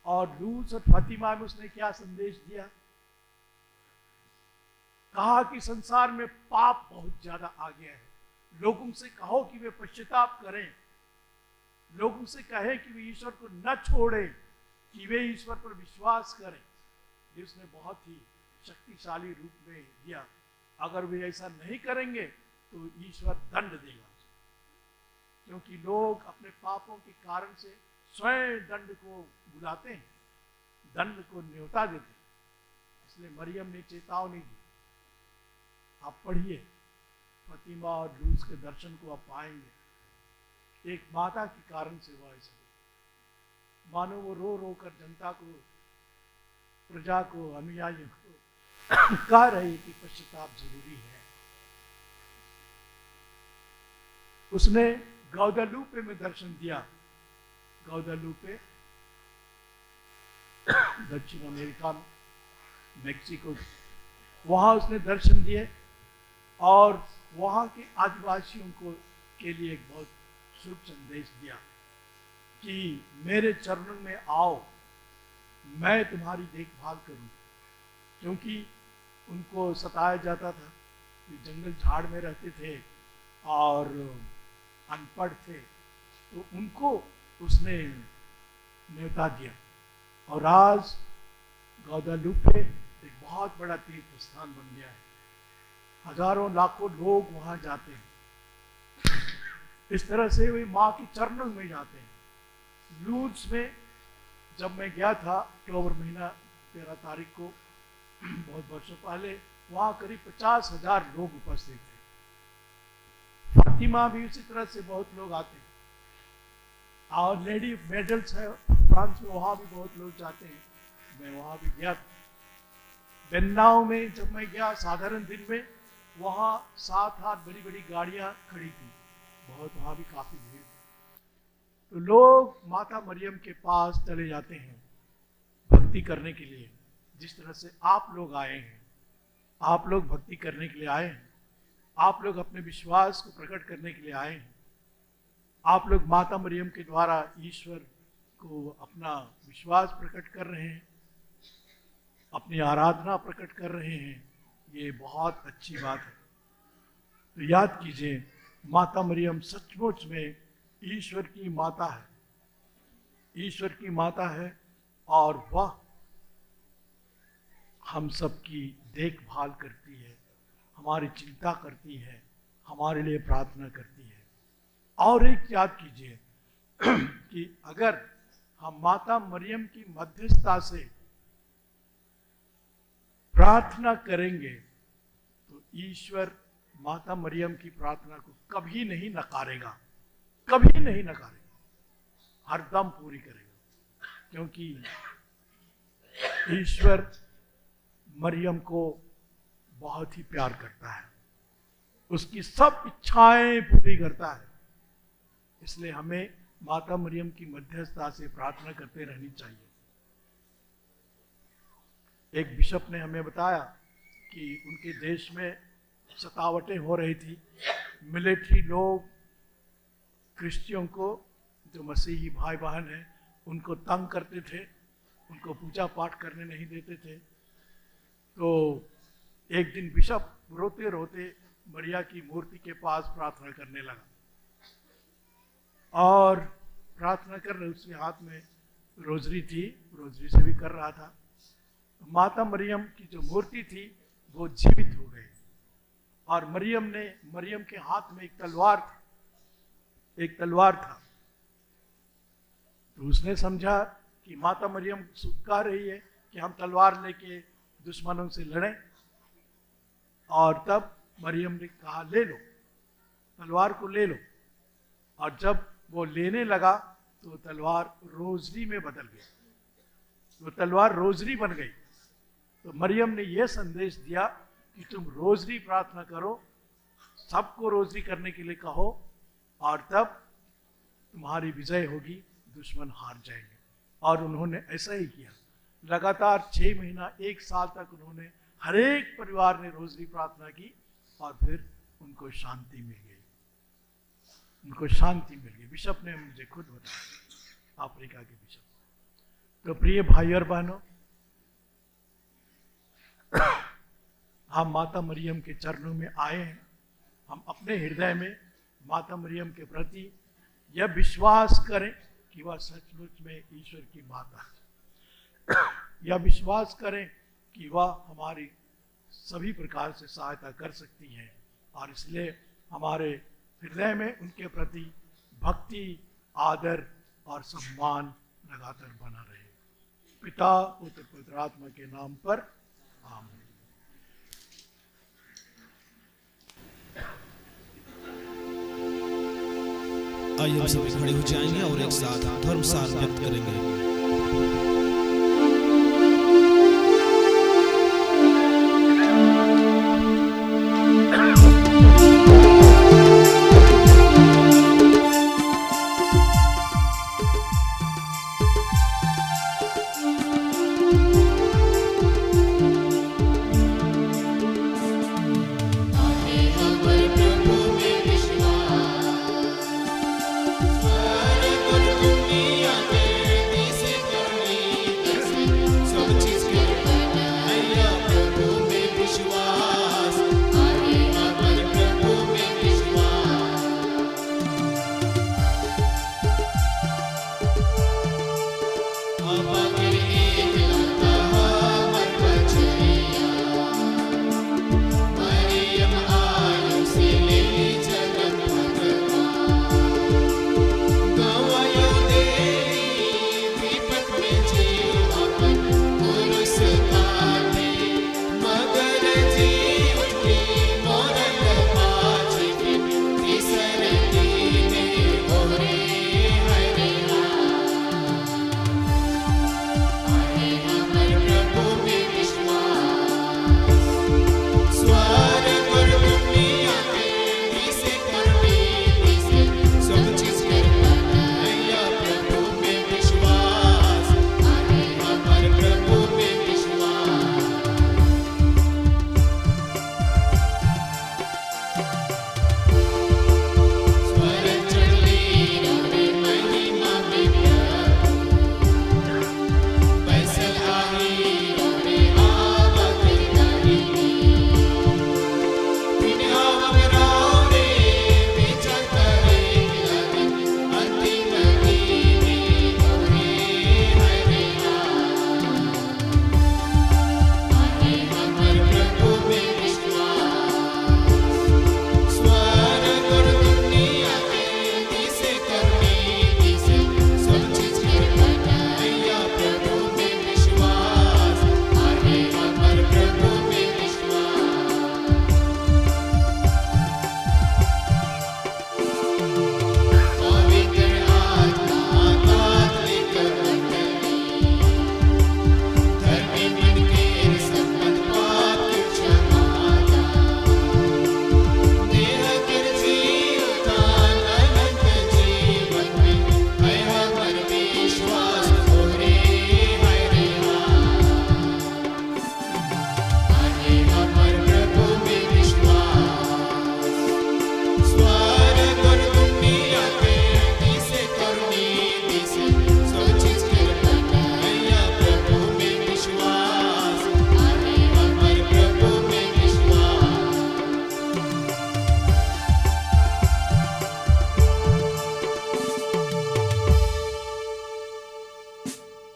और लूज और फातिमा में उसने क्या संदेश दिया? कहा कि संसार में पाप बहुत ज्यादा आ गया है, लोगों से कहो कि वे पश्चाताप करें, लोगों से कहे कि वे ईश्वर को न छोड़ें, कि वे ईश्वर पर विश्वास करें। ये उसने बहुत ही शक्तिशाली रूप में दिया। अगर वे ऐसा नहीं करेंगे तो ईश्वर दंड देगा, क्योंकि लोग अपने पापों के कारण से स्वयं दंड को बुलाते हैं, दंड को न्योता देते हैं। इसलिए मरियम ने चेतावनी दी। आप पढ़िए, फातिमा और लूज के दर्शन को आप पाएंगे। एक माता के कारण से हुआ ऐसा, मानो वो रो रो कर जनता को, प्रजा को, अनुयायियों को कह रही कि पश्चाताप जरूरी है। उसने गाउदालूपे में दर्शन दिया। गाउदालूपे दक्षिण अमेरिका में, मेक्सिको, वहां उसने दर्शन दिए, और वहां के आदिवासियों को के लिए एक बहुत शुभ संदेश दिया कि मेरे चरणों में आओ, मैं तुम्हारी देखभाल करूं। क्योंकि उनको सताया जाता था, वे जंगल झाड़ में रहते थे और अनपढ़ थे, तो उनको उसने न्योता दिया। और आज गाउदालूपे एक बहुत बड़ा तीर्थ स्थान बन गया है, हजारों लाखों लोग वहां जाते हैं। इस तरह से वे माँ के चरणों में जाते हैं। लूज में जब मैं गया था अक्टूबर महीना 13 तारीख को, बहुत वर्षों पहले, वहां करीब 50,000 लोग उपस्थित थे। फातिमा भी उसी तरह से बहुत लोग आते हैं, और लेडी मेडल्स है फ्रांस में, वहां भी बहुत लोग जाते हैं। मैं वहां भी गया था। बेन्नाउ में जब मैं गया साधारण दिन में, वहाँ 7-8 बड़ी बड़ी गाड़ियाँ खड़ी थी, बहुत, वहाँ भी काफ़ी भीड़। तो लोग माता मरियम के पास चले जाते हैं भक्ति करने के लिए, जिस तरह से आप लोग आए हैं। आप लोग भक्ति करने के लिए आए हैं, आप लोग अपने विश्वास को प्रकट करने के लिए आए हैं। आप लोग माता मरियम के द्वारा ईश्वर को अपना विश्वास प्रकट कर रहे हैं, अपनी आराधना प्रकट कर रहे हैं। ये बहुत अच्छी बात है। तो याद कीजिए, माता मरियम सचमुच में ईश्वर की माता है, ईश्वर की माता है, और वह हम सब की देखभाल करती है, हमारी चिंता करती है, हमारे लिए प्रार्थना करती है। और एक याद कीजिए कि अगर हम माता मरियम की मध्यस्थता से प्रार्थना करेंगे तो ईश्वर माता मरियम की प्रार्थना को कभी नहीं नकारेगा, कभी नहीं नकारेगा, हरदम पूरी करेगा। क्योंकि ईश्वर मरियम को बहुत ही प्यार करता है, उसकी सब इच्छाएं पूरी करता है। इसलिए हमें माता मरियम की मध्यस्थता से प्रार्थना करते रहनी चाहिए। एक बिशप ने हमें बताया कि उनके देश में सतावटें हो रही थी। मिलिट्री लोग क्रिश्चियों को, जो मसीही भाई बहन हैं, उनको तंग करते थे, उनको पूजा पाठ करने नहीं देते थे। तो एक दिन बिशप रोते रोते मरिया की मूर्ति के पास प्रार्थना करने लगा, और प्रार्थना कर रहे, उसके हाथ में रोजरी थी, रोजरी से भी कर रहा था। माता मरियम की जो मूर्ति थी वो जीवित हो गई, और मरियम के हाथ में एक तलवार था। तो उसने समझा कि माता मरियम कह रही है कि हम तलवार लेके दुश्मनों से लड़ें, और तब मरियम ने कहा, ले लो, तलवार को ले लो। और जब वो लेने लगा तो तलवार रोजरी में बदल गई, वो तलवार रोजरी बन गई। तो मरियम ने यह संदेश दिया कि तुम रोजरी प्रार्थना करो, सबको रोजरी करने के लिए कहो, और तब तुम्हारी विजय होगी, दुश्मन हार जाएंगे। और उन्होंने ऐसा ही किया। लगातार 6 महीना, 1 साल तक उन्होंने, हर एक परिवार ने रोजरी प्रार्थना की, और फिर उनको शांति मिल गई, उनको शांति मिल गई। बिशप ने मुझे खुद बताया, अफ्रीका के बिशप। तो प्रिय भाई और बहनों, हम माता मरियम के चरणों में आए हैं। हम अपने हृदय में माता मरियम के प्रति यह विश्वास करें कि वह सचमुच में ईश्वर की माता है। यह विश्वास करें कि वह हमारी सभी प्रकार से सहायता कर सकती हैं, और इसलिए हमारे हृदय में उनके प्रति भक्ति, आदर और सम्मान लगातार बना रहे। पिता, पुत्र, पवित्र आत्मा के नाम पर आमीन। आइए हम सभी खड़े हो जाएंगे और एक साथ धर्म सार व्यक्त करेंगे।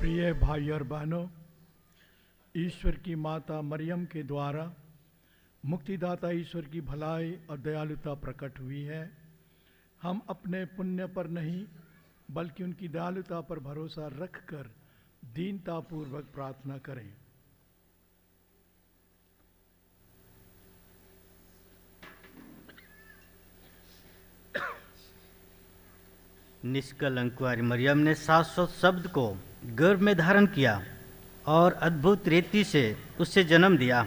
प्रिय भाई और बहनों, ईश्वर की माता मरियम के द्वारा मुक्तिदाता ईश्वर की भलाई और दयालुता प्रकट हुई है। हम अपने पुण्य पर नहीं बल्कि उनकी दयालुता पर भरोसा रखकर दीनतापूर्वक प्रार्थना करें। निष्कलंक कुंवारी मरियम ने शाश्वत शब्द को गर्भ में धारण किया और अद्भुत रीति से उससे जन्म दिया।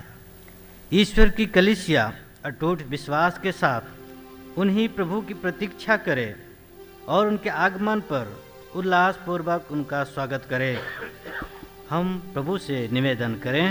ईश्वर की कलीसिया अटूट विश्वास के साथ उन्हीं प्रभु की प्रतीक्षा करे और उनके आगमन पर उल्लास पूर्वक उनका स्वागत करे। हम प्रभु से निवेदन करें।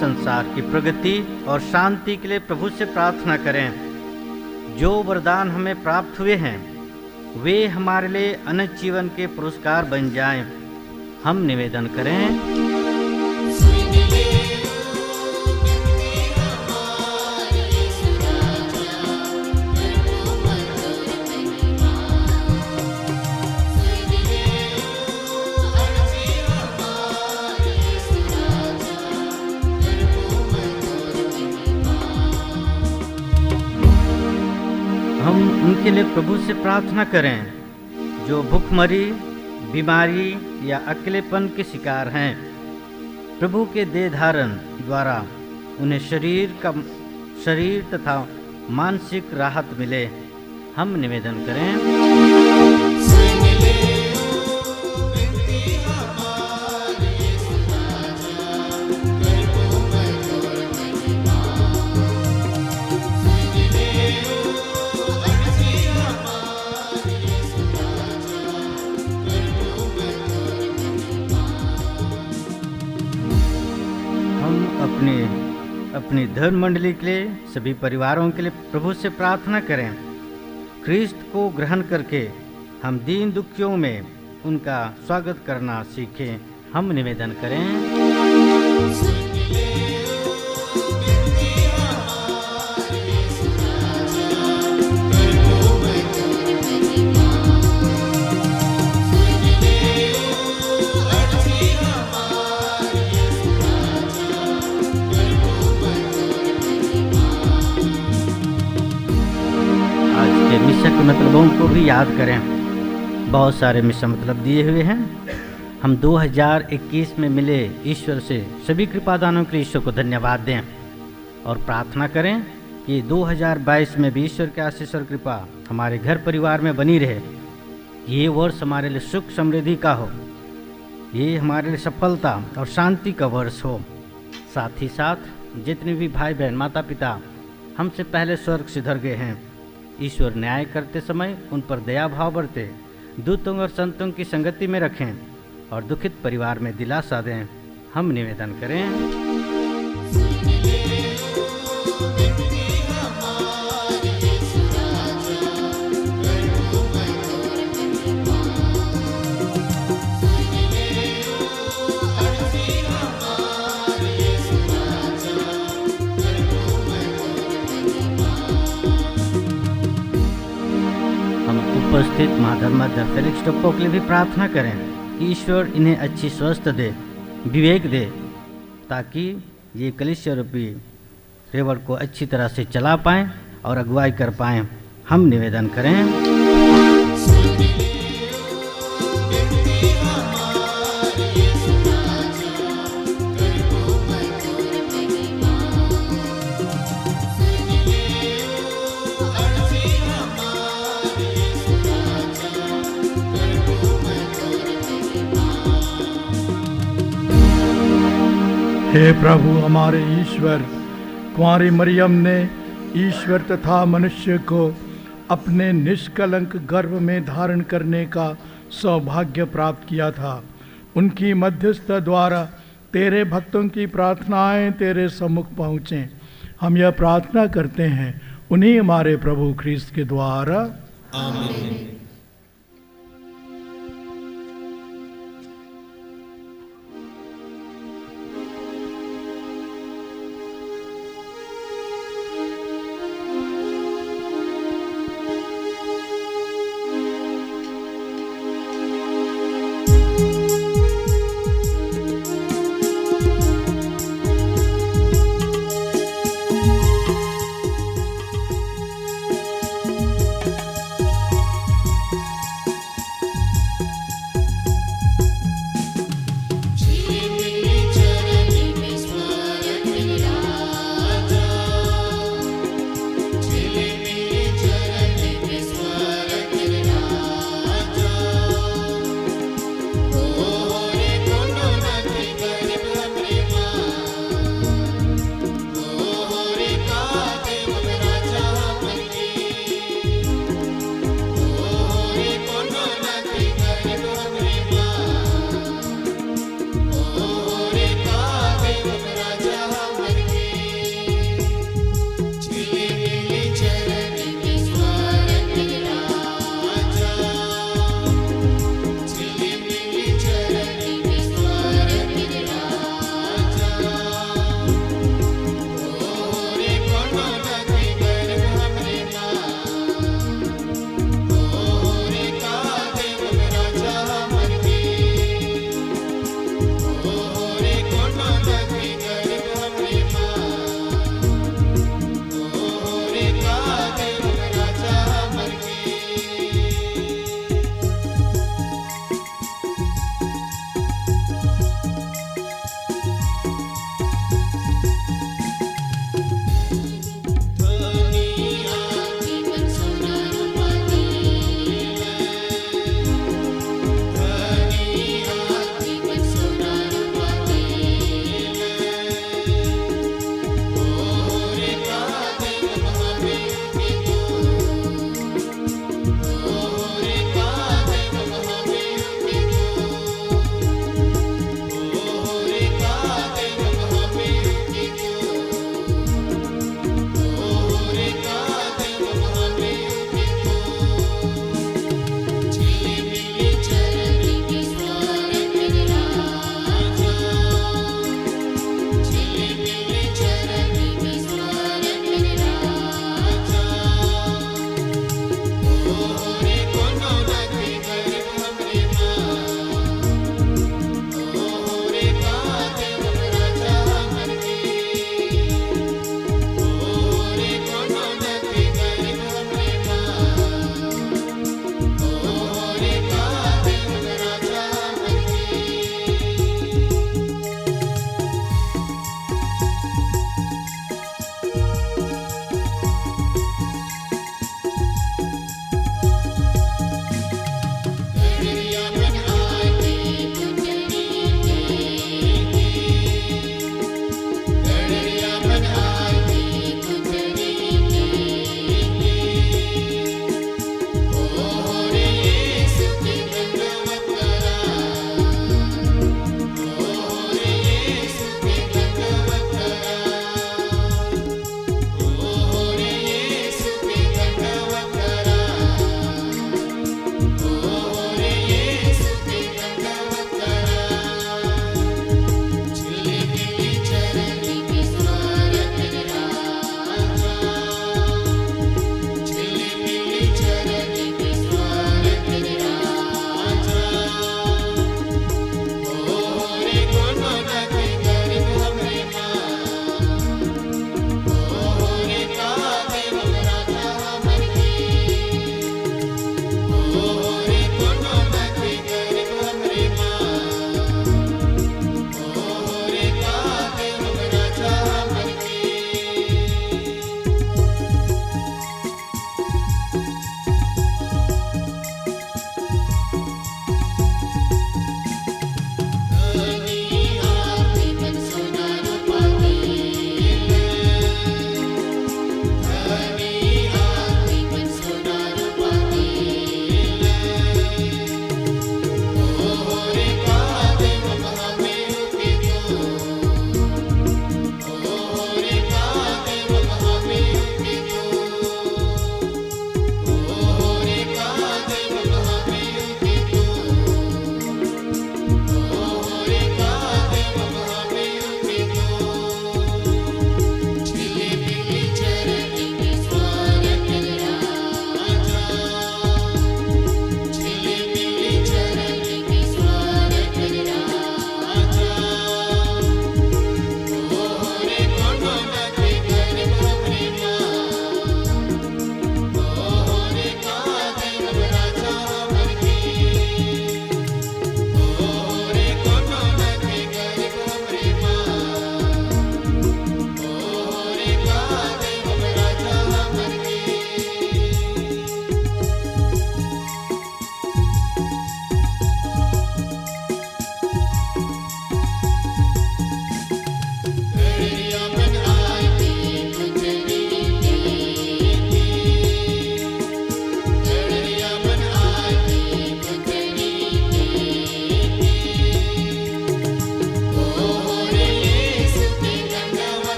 संसार की प्रगति और शांति के लिए प्रभु से प्रार्थना करें। जो वरदान हमें प्राप्त हुए हैं वे हमारे लिए अनंत जीवन के पुरस्कार बन जाएं। हम निवेदन करें। हम उनके लिए प्रभु से प्रार्थना करें जो भूखमरी, बीमारी या अकेलेपन के शिकार हैं। प्रभु के देह धारण द्वारा उन्हें शरीर तथा मानसिक राहत मिले। हम निवेदन करें। अपनी धर्म मंडली के लिए सभी परिवारों के लिए प्रभु से प्रार्थना करें। ख्रिस्त को ग्रहण करके हम दीन दुखियों में उनका स्वागत करना सीखें। हम निवेदन करें। मिशन के मतलबों को भी याद करें। बहुत सारे मिशन मतलब दिए हुए हैं। हम 2021 में मिले ईश्वर से सभी कृपादानों के लिए ईश्वर को धन्यवाद दें और प्रार्थना करें कि 2022 में भी ईश्वर के आशीष और कृपा हमारे घर परिवार में बनी रहे। ये वर्ष हमारे लिए सुख समृद्धि का हो, ये हमारे लिए सफलता और शांति का वर्ष हो। साथ ही साथ जितने भी भाई बहन माता पिता हमसे पहले स्वर्ग सिधर गए हैं, ईश्वर न्याय करते समय उन पर दया भाव बरते, दूतों और संतों की संगति में रखें और दुखित परिवार में दिलासा दें। हम निवेदन करें। उपस्थित महाधर्माध्यक्ष फेलिक्स टोप्पो के लिए भी प्रार्थना करें कि ईश्वर इन्हें अच्छी स्वस्थ दे, विवेक दे, ताकि ये कलीसिया रूपी रेवड़ को अच्छी तरह से चला पाएं और अगुवाई कर पाएं। हम निवेदन करें। हे प्रभु हमारे ईश्वर, कुंवारी मरियम ने ईश्वर तथा मनुष्य को अपने निष्कलंक गर्भ में धारण करने का सौभाग्य प्राप्त किया था। उनकी मध्यस्थता द्वारा तेरे भक्तों की प्रार्थनाएं तेरे सम्मुख पहुँचें। हम यह प्रार्थना करते हैं उन्हीं हमारे प्रभु ख्रीस्त के द्वारा। आमीन।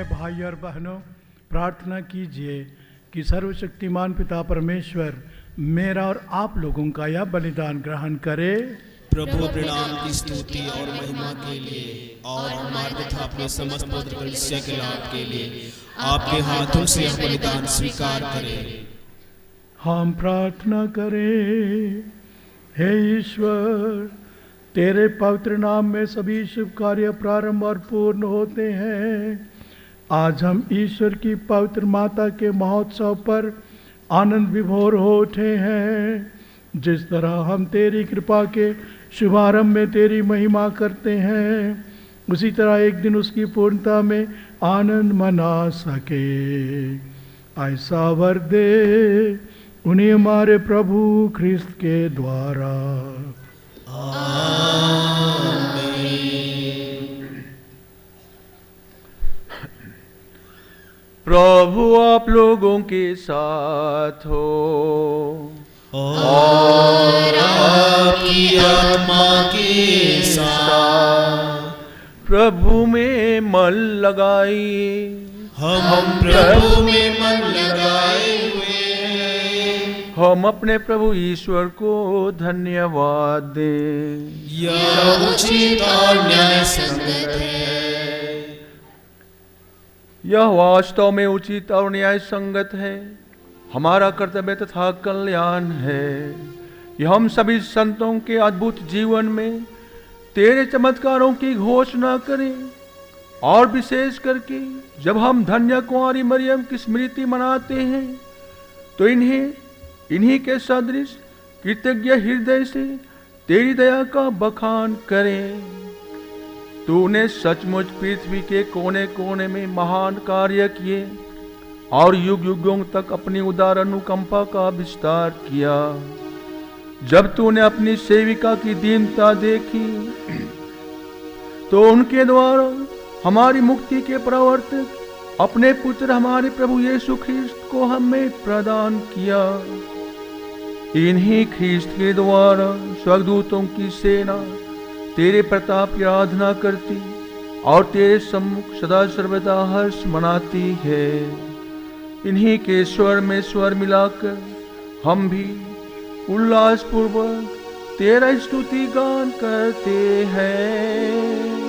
प्रिय भाई और बहनों, प्रार्थना कीजिए कि सर्वशक्तिमान पिता परमेश्वर मेरा और आप लोगों का यह बलिदान ग्रहण करे। प्रभु अपने नाम की स्तुति और महिमा के लिए और हमारे तथा अपने समस्त पवित्र कलीसिया के लाभ के लिए आपके हाथों से यह बलिदान स्वीकार करें। हम प्रार्थना करें। हे ईश्वर, तेरे पवित्र नाम में सभी शुभ कार्य प्रारंभ और पूर्ण होते हैं। आज हम ईश्वर की पवित्र माता के महोत्सव पर आनंद विभोर हो उठे हैं। जिस तरह हम तेरी कृपा के शुभारंभ में तेरी महिमा करते हैं, उसी तरह एक दिन उसकी पूर्णता में आनंद मना सके, ऐसा वर दे उन्हीं हमारे प्रभु ख्रिस्त के द्वारा। प्रभु आप लोगों के साथ हो और आपकी आत्मा के साथ। प्रभु में मन लगाइए। हम प्रभु में मन लगाए हुए हैं। हम अपने प्रभु ईश्वर को धन्यवाद दें। यह उचित और न्याय संगत है। यह वास्तव में उचित और न्याय संगत है, हमारा कर्तव्य तथा कल्याण है। यह हम सभी संतों के अद्भुत जीवन में तेरे चमत्कारों की घोषणा करें, और विशेष करके जब हम धन्य कुंवारी मरियम की स्मृति मनाते हैं तो इन्हीं के सदृश कृतज्ञ हृदय से तेरी दया का बखान करें। तूने सचमुच पृथ्वी के कोने कोने में महान कार्य किए और युग युगों तक अपनी उदार अनुकंपा का विस्तार किया। जब तूने अपनी सेविका की दीनता देखी तो उनके द्वारा हमारी मुक्ति के प्रवर्तक अपने पुत्र हमारे प्रभु यीशु ख्रिस्त को हमें प्रदान किया। इन्हीं ख्रिस्त के द्वारा स्वर्गदूतों की सेना तेरे प्रताप की आराधना करती और तेरे सम्मुख सदा सर्वदा हर्ष मनाती है। इन्हीं के स्वर में स्वर मिलाकर हम भी उल्लास पूर्वक तेरा स्तुति गान करते हैं।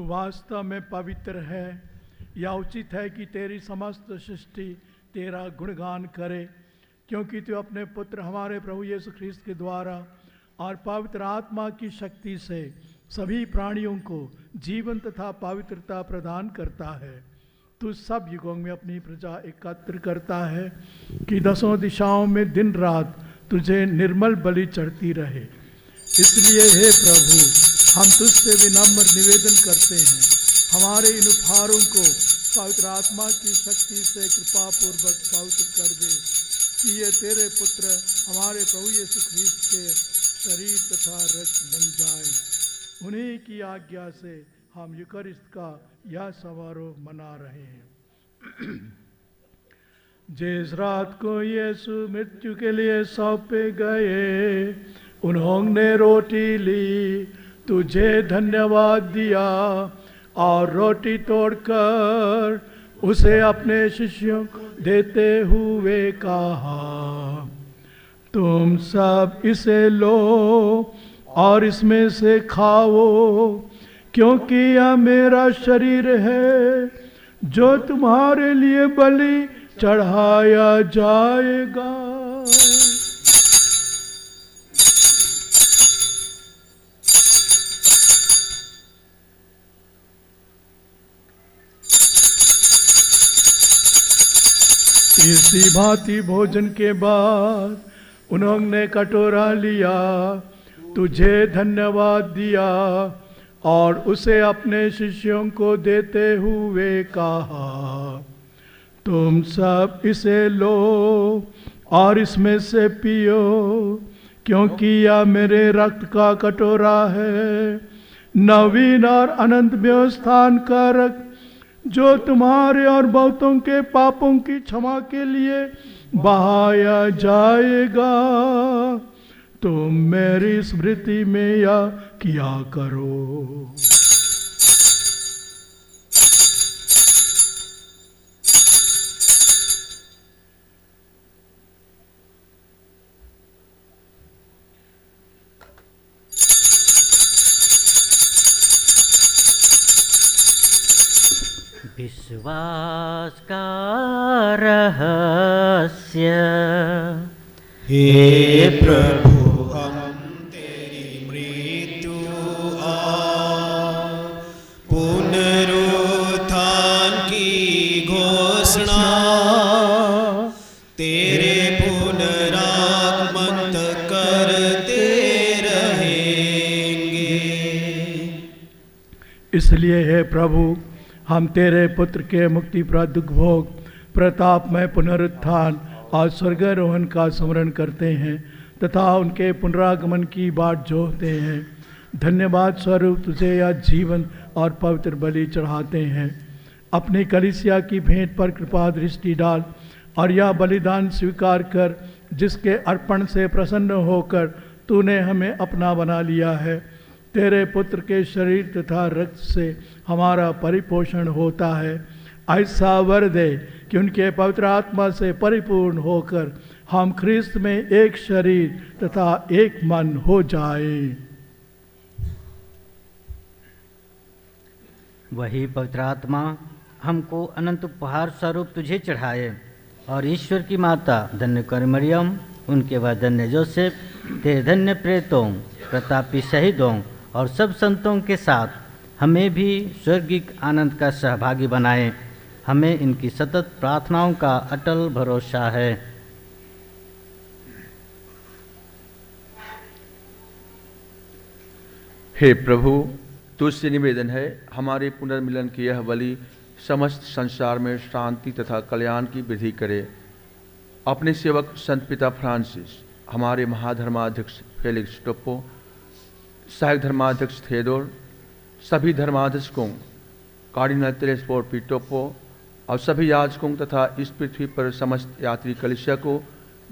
वास्तव में पवित्र है। यह उचित है कि तेरी समस्त सृष्टि तेरा गुणगान करे, क्योंकि तू अपने पुत्र हमारे प्रभु यीशु ख्रिस्त के द्वारा और पवित्र आत्मा की शक्ति से सभी प्राणियों को जीवन तथा पवित्रता प्रदान करता है। तू सब युगों में अपनी प्रजा एकत्र करता है कि दसों दिशाओं में दिन रात तुझे निर्मल बलि चढ़ती रहे। इसलिए हे प्रभु, हम तुझसे विनम्र निवेदन करते हैं, हमारे इन उपहारों को पवित्र आत्मा की शक्ति से कृपा पूर्वक पवित्र कर दे कि ये तेरे पुत्र हमारे प्रभु यीशु ख्रीस्त के शरीर तथा रक्त बन जाए। उन्हीं की आज्ञा से हम यूकरिस्त का यह समारोह मना रहे हैं। जिस रात को यीशु मृत्यु के लिए सौंपे गए, उन्होंने रोटी ली, तुझे धन्यवाद दिया और रोटी तोड़कर उसे अपने शिष्यों को देते हुए कहा, तुम सब इसे लो और इसमें से खाओ, क्योंकि यह मेरा शरीर है जो तुम्हारे लिए बलि चढ़ाया जाएगा। इसी भांति भोजन के बाद उन्होंने कटोरा लिया, तुझे धन्यवाद दिया और उसे अपने शिष्यों को देते हुए कहा, तुम सब इसे लो और इसमें से पियो, क्योंकि यह मेरे रक्त का कटोरा है, नवीन और अनंत व्यवस्थान का रक्त, जो तुम्हारे और बहुतों के पापों की क्षमा के लिए बहाया जाएगा। तुम मेरी स्मृति में यह किया करो। विश्वास का रहस्य। हे प्रभु, हम तेरी मृत्यु और पुनरुत्थान की घोषणा तेरे पुनरागमन तक करते रहेंगे। इसलिए हे प्रभु, हम तेरे पुत्र के मुक्तिप्रद दुख भोग, प्रतापमय पुनरुत्थान और स्वर्गारोहण का स्मरण करते हैं तथा उनके पुनरागमन की बाट जोहते हैं। धन्यवाद स्वरूप तुझे यह जीवन और पवित्र बलि चढ़ाते हैं। अपनी कलीसिया की भेंट पर कृपा दृष्टि डाल और यह बलिदान स्वीकार कर, जिसके अर्पण से प्रसन्न होकर तूने हमें अपना बना लिया है। तेरे पुत्र के शरीर तथा रक्त से हमारा परिपोषण होता है। ऐसा वर दे कि उनके पवित्र आत्मा से परिपूर्ण होकर हम ख्रीस्त में एक शरीर तथा एक मन हो जाए। वही पवित्र आत्मा हमको अनंत उपहार स्वरूप तुझे चढ़ाए और ईश्वर की माता धन्य कर मरियम, उनके बाद धन्य जोसेफ, तेरे धन्य प्रेतों, प्रतापी शहीदों और सब संतों के साथ हमें भी स्वर्गिक आनंद का सहभागी बनाए। हमें इनकी सतत प्रार्थनाओं का अटल भरोसा है। हे प्रभु, तुझसे निवेदन है, हमारे पुनर्मिलन की यह बलि समस्त संसार में शांति तथा कल्याण की वृद्धि करे। अपने सेवक संत पिता फ्रांसिस, हमारे महाधर्माध्यक्ष फेलिक्स टोप्पो, सहायक धर्माध्यक्ष थेओडोर, सभी धर्माध्यक्षों, कार्डिनल तेरेस्फोर पी टोप्पो और सभी याजकों तथा इस पृथ्वी पर समस्त यात्री कलीसिया को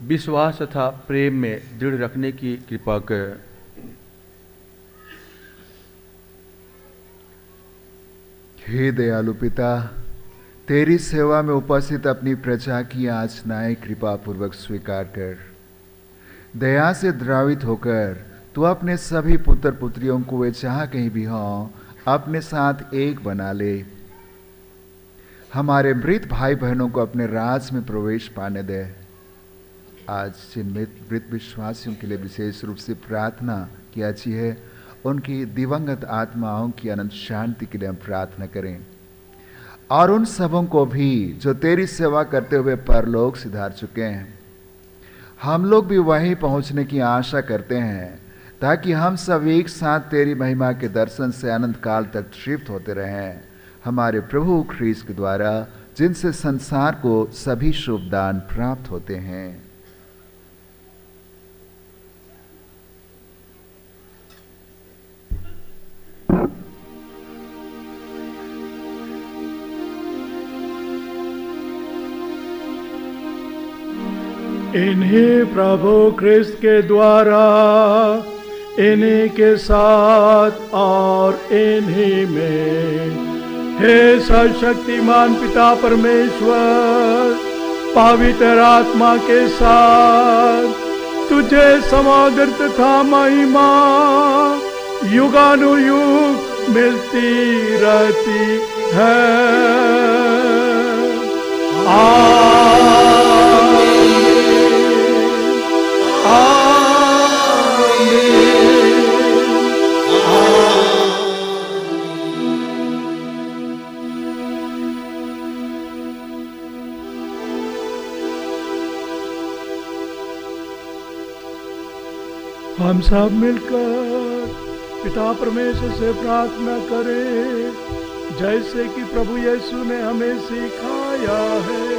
विश्वास तथा प्रेम में दृढ़ रखने की कृपा कर। हे दयालु पिता, तेरी सेवा में उपस्थित अपनी प्रजा की याचनाएं कृपा पूर्वक स्वीकार कर। दया से द्रावित होकर तू अपने सभी पुत्र पुत्रियों को वे जहाँ कहीं भी हों अपने साथ एक बना ले। हमारे मृत भाई बहनों को अपने राज में प्रवेश पाने दे। आज जिन मृत विश्वासियों के लिए विशेष रूप से प्रार्थना की अच्छी है, उनकी दिवंगत आत्माओं की अनंत शांति के लिए हम प्रार्थना करें। और उन सबों को भी जो तेरी सेवा करते हुए परलोक सिधार चुके हैं, हम लोग भी वहीं पहुंचने की आशा करते हैं, ताकि हम सब एक साथ तेरी महिमा के दर्शन से अनंत काल तक तृप्त होते रहें। हमारे प्रभु ख्रीस्त के द्वारा, जिनसे संसार को सभी शुभ दान प्राप्त होते हैं। इन्हीं प्रभु ख्रिस्त के द्वारा, इन्हीं के साथ और इन्हीं में, हे सर्वशक्तिमान पिता परमेश्वर, पवित्र आत्मा के साथ तुझे समादर तथा महिमा युगानुयुग मिलती रहती है। हम सब मिलकर पिता परमेश्वर से प्रार्थना करें, जैसे कि प्रभु यीशु ने हमें सिखाया है।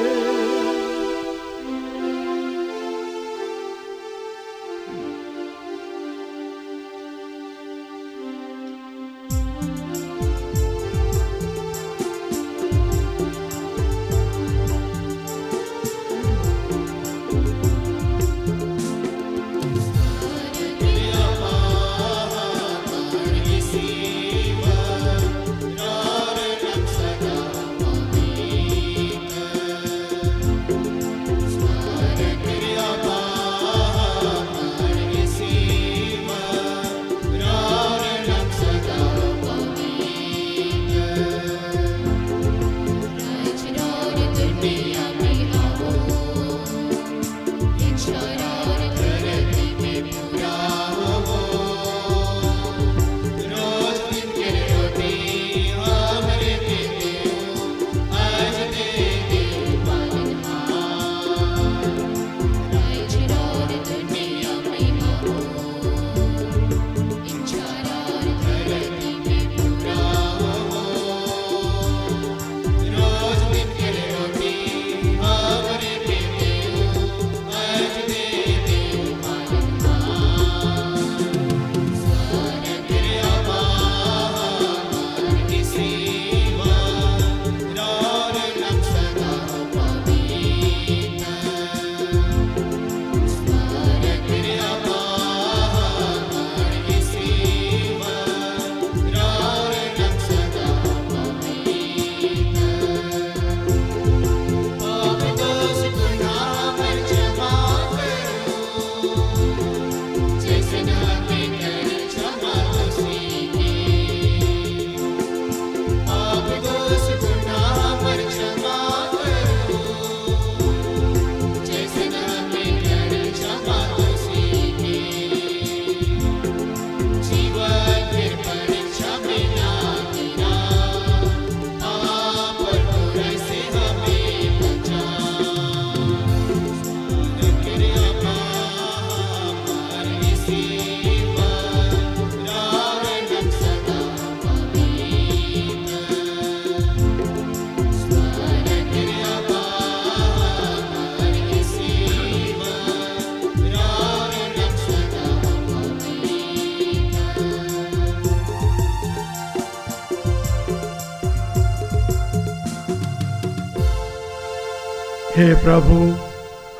हे प्रभु,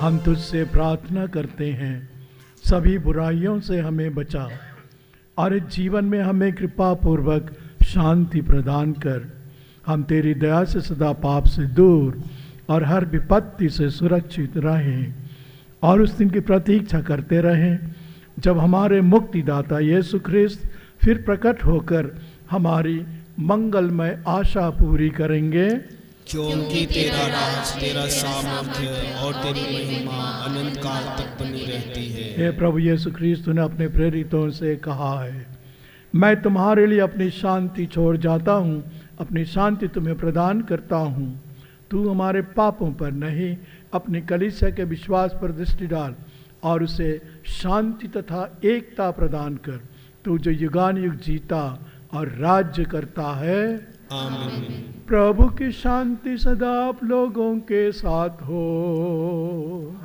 हम तुझसे प्रार्थना करते हैं, सभी बुराइयों से हमें बचा और इस जीवन में हमें कृपा पूर्वक शांति प्रदान कर। हम तेरी दया से सदा पाप से दूर और हर विपत्ति से सुरक्षित रहें और उस दिन की प्रतीक्षा करते रहें जब हमारे मुक्तिदाता यीशु ख्रिस्त फिर प्रकट होकर हमारी मंगलमय आशा पूरी करेंगे। क्योंकि तेरा राज, तेरा सामर्थ्य और तेरी महिमा अनंत काल तक बनी रहती है। हे प्रभु यीशु ख्रीस्त ने अपने प्रेरितों से कहा है, मैं तुम्हारे लिए अपनी शांति छोड़ जाता हूँ, अपनी शांति तुम्हें प्रदान करता हूँ। तू हमारे पापों पर नहीं, अपनी कलीसिया के विश्वास पर दृष्टि डाल और उसे शांति तथा एकता प्रदान कर। तू जो युगान युग जीता और राज्य करता है, आमीन। प्रभु की शांति सदा आप लोगों के साथ हो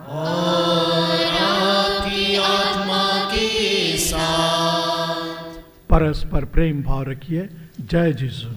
और आपकी आत्मा के साथ। परस्पर प्रेम भाव रखिए। जय यीशु।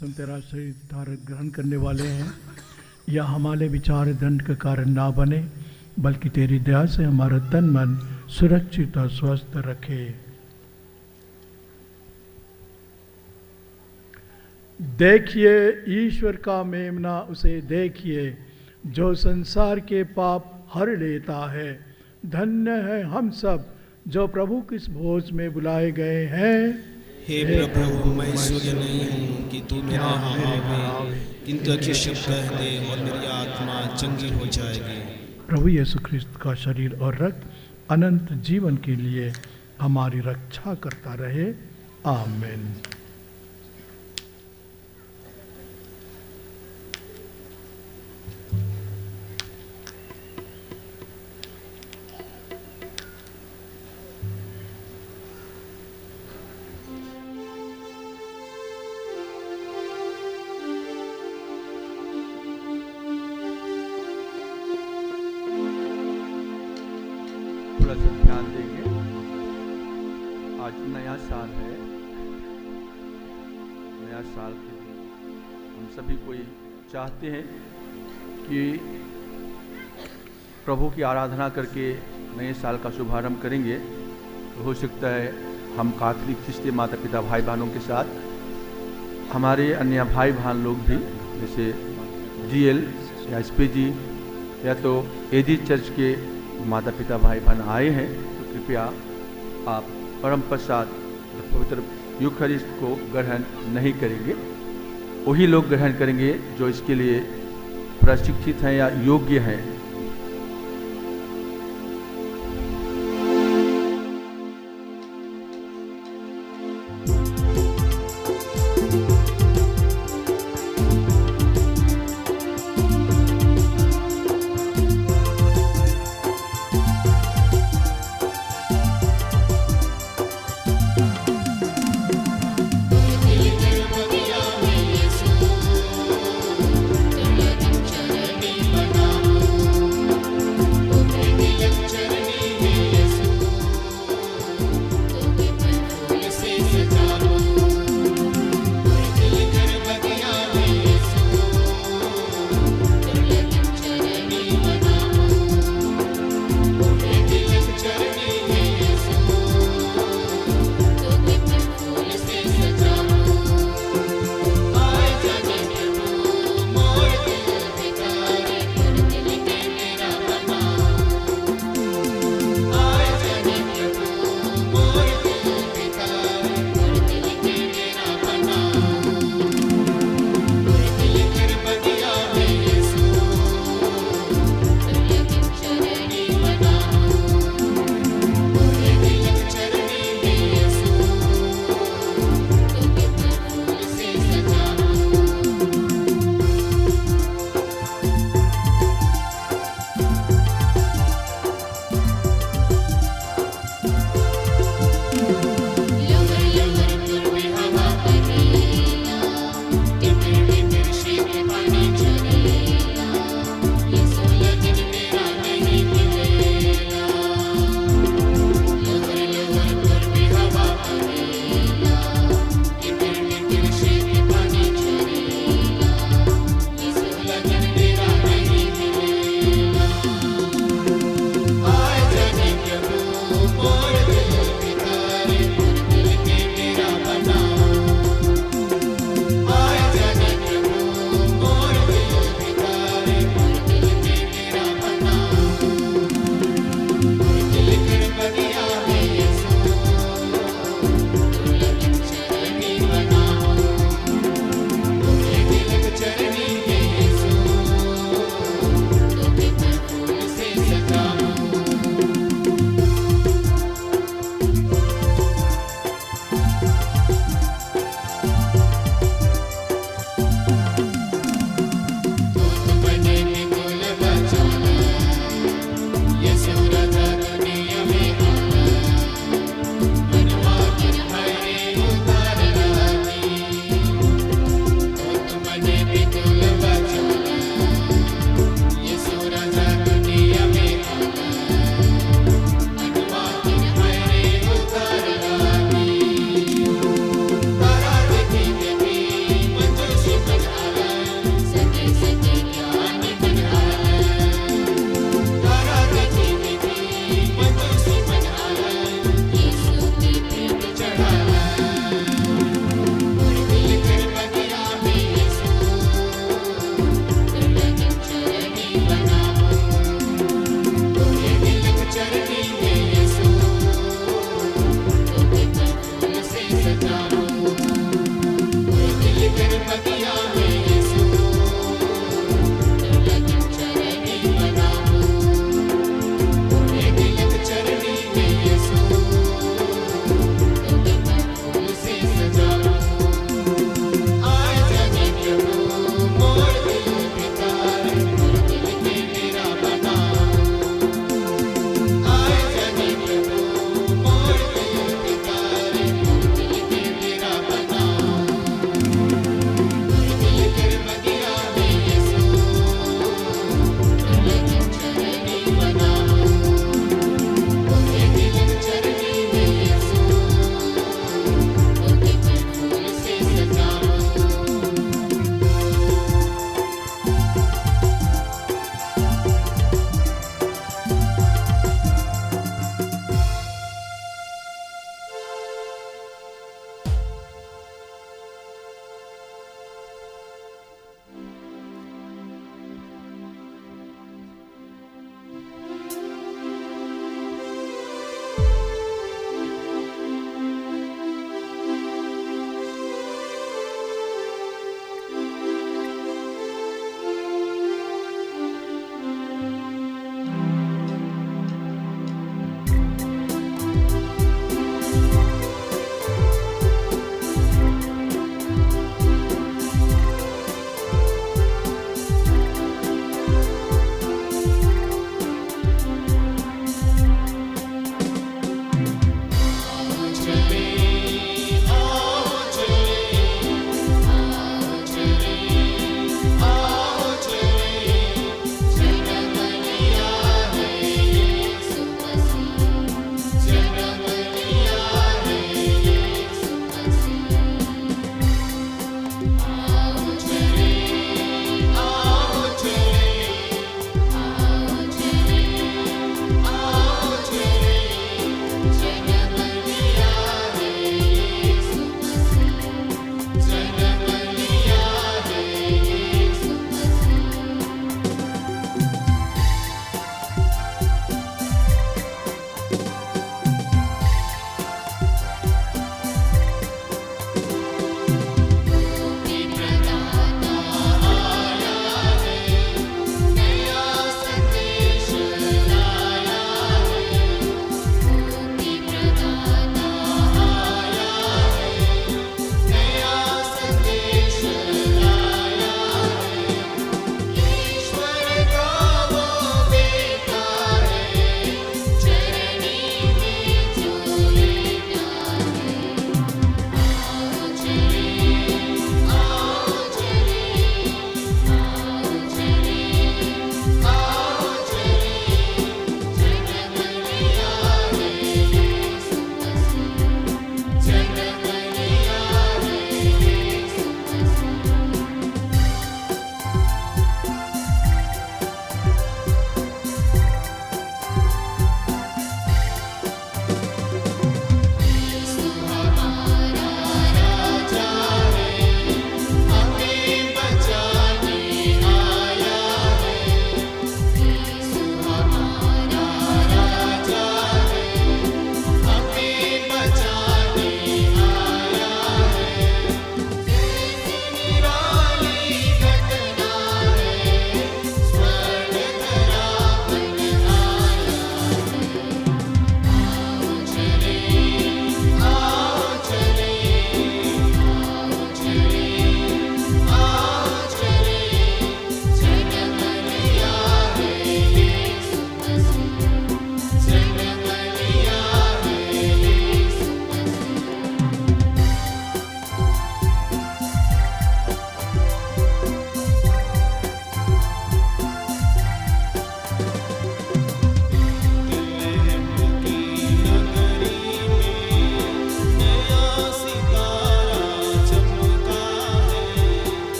तुम तेरा शरीर धारण ग्रहण करने वाले हैं, या हमारे विचार दंड का कारण ना बने, बल्कि तेरी दया से हमारा तन मन सुरक्षित और स्वस्थ रखे। देखिए ईश्वर का मेमना, उसे देखिए जो संसार के पाप हर लेता है। धन्य है हम सब जो प्रभु की इस भोज में बुलाए गए हैं। हे प्रभु, मैं योग्य नहीं हूँ कि तू मेरे यहाँ आवे, किंतु एक शब्द कह दे और मेरी आत्मा चंगी हो जाएगी। प्रभु यीशु ख्रिस्त का शरीर और रक्त अनंत जीवन के लिए हमारी रक्षा करता रहे। आमीन। ध्यान देंगे, आज नया साल है। नया साल के दिन हम सभी कोई चाहते हैं कि प्रभु की आराधना करके नए साल का शुभारंभ करेंगे। तो हो सकता है हम कैथोलिक ख्रिस्ती माता पिता भाई बहनों के साथ हमारे अन्य भाई बहन लोग भी, जैसे DL या SPG या तो AG चर्च के माता पिता भाई बहन आए हैं, तो कृपया आप परम प्रसाद पवित्र यूखरिस्ट को ग्रहण नहीं करेंगे। वही लोग ग्रहण करेंगे जो इसके लिए प्रशिक्षित हैं या योग्य हैं। बनाओ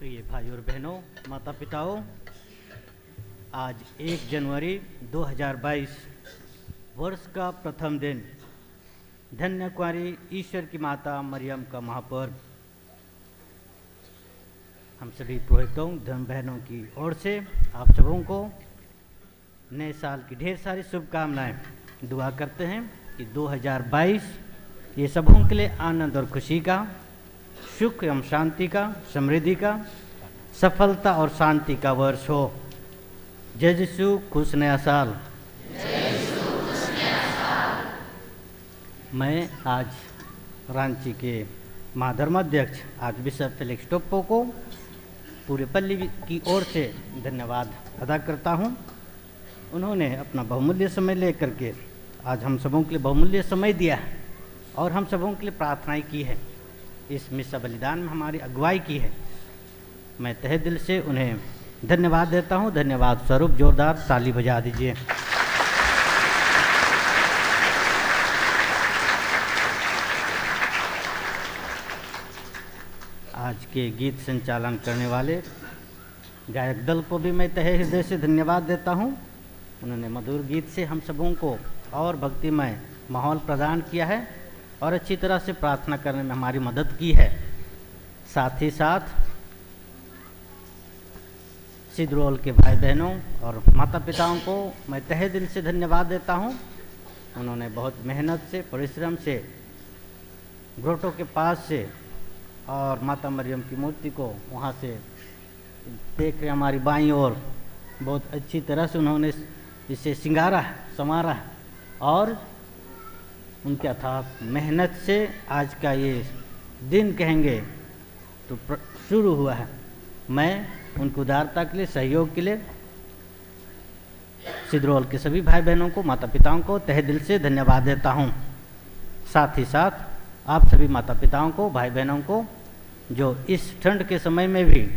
प्रिय भाई और बहनों, माता पिताओं, आज 1 जनवरी 2022 वर्ष का प्रथम दिन, धन्य कुंवारी ईश्वर की माता मरियम का महापर्व हम सभी पुरोहितों, धर्म बहनों की ओर से आप सबों को नए साल की ढेर सारी शुभकामनाएं। दुआ करते हैं कि 2022 ये सबों के लिए आनंद और खुशी का, सुख एवं शांति का, समृद्धि का, सफलता और शांति का वर्ष हो। जय यीशु, खुश नया साल। मैं आज रांची के महाधर्माध्यक्ष आर्चबिशप फेलिक्स टोप्पो को पूरे पल्ली की ओर से धन्यवाद अदा करता हूं। उन्होंने अपना बहुमूल्य समय लेकर के आज हम सबों के लिए बहुमूल्य समय दिया है और हम सबों के लिए प्रार्थनाएं की है। इस मिसा बलिदान में हमारी अगुवाई की है। मैं तहे दिल से उन्हें धन्यवाद देता हूं। धन्यवाद स्वरूप जोरदार ताली बजा दीजिए। आज के गीत संचालन करने वाले गायक दल को भी मैं तहे हृदय से धन्यवाद देता हूं। उन्होंने मधुर गीत से हम सबों को और भक्तिमय माहौल प्रदान किया है और अच्छी तरह से प्रार्थना करने में हमारी मदद की है। साथ ही साथ सिद्रोल के भाई बहनों और माता पिताओं को मैं तहे दिल से धन्यवाद देता हूं। उन्होंने बहुत मेहनत से, परिश्रम से ग्रोटो के पास से और माता मरियम की मूर्ति को वहाँ से देख रहे हमारी बाईं ओर बहुत अच्छी तरह से उन्होंने इसे सिंगारा है, संवारा है और उनके अथाक मेहनत से आज का ये दिन कहेंगे तो शुरू हुआ है। मैं उनकी उदारता के लिए, सहयोग के लिए सिद्रोल के सभी भाई बहनों को, माता पिताओं को तहे दिल से धन्यवाद देता हूँ। साथ ही साथ आप सभी माता पिताओं को, भाई बहनों को जो इस ठंड के समय में भी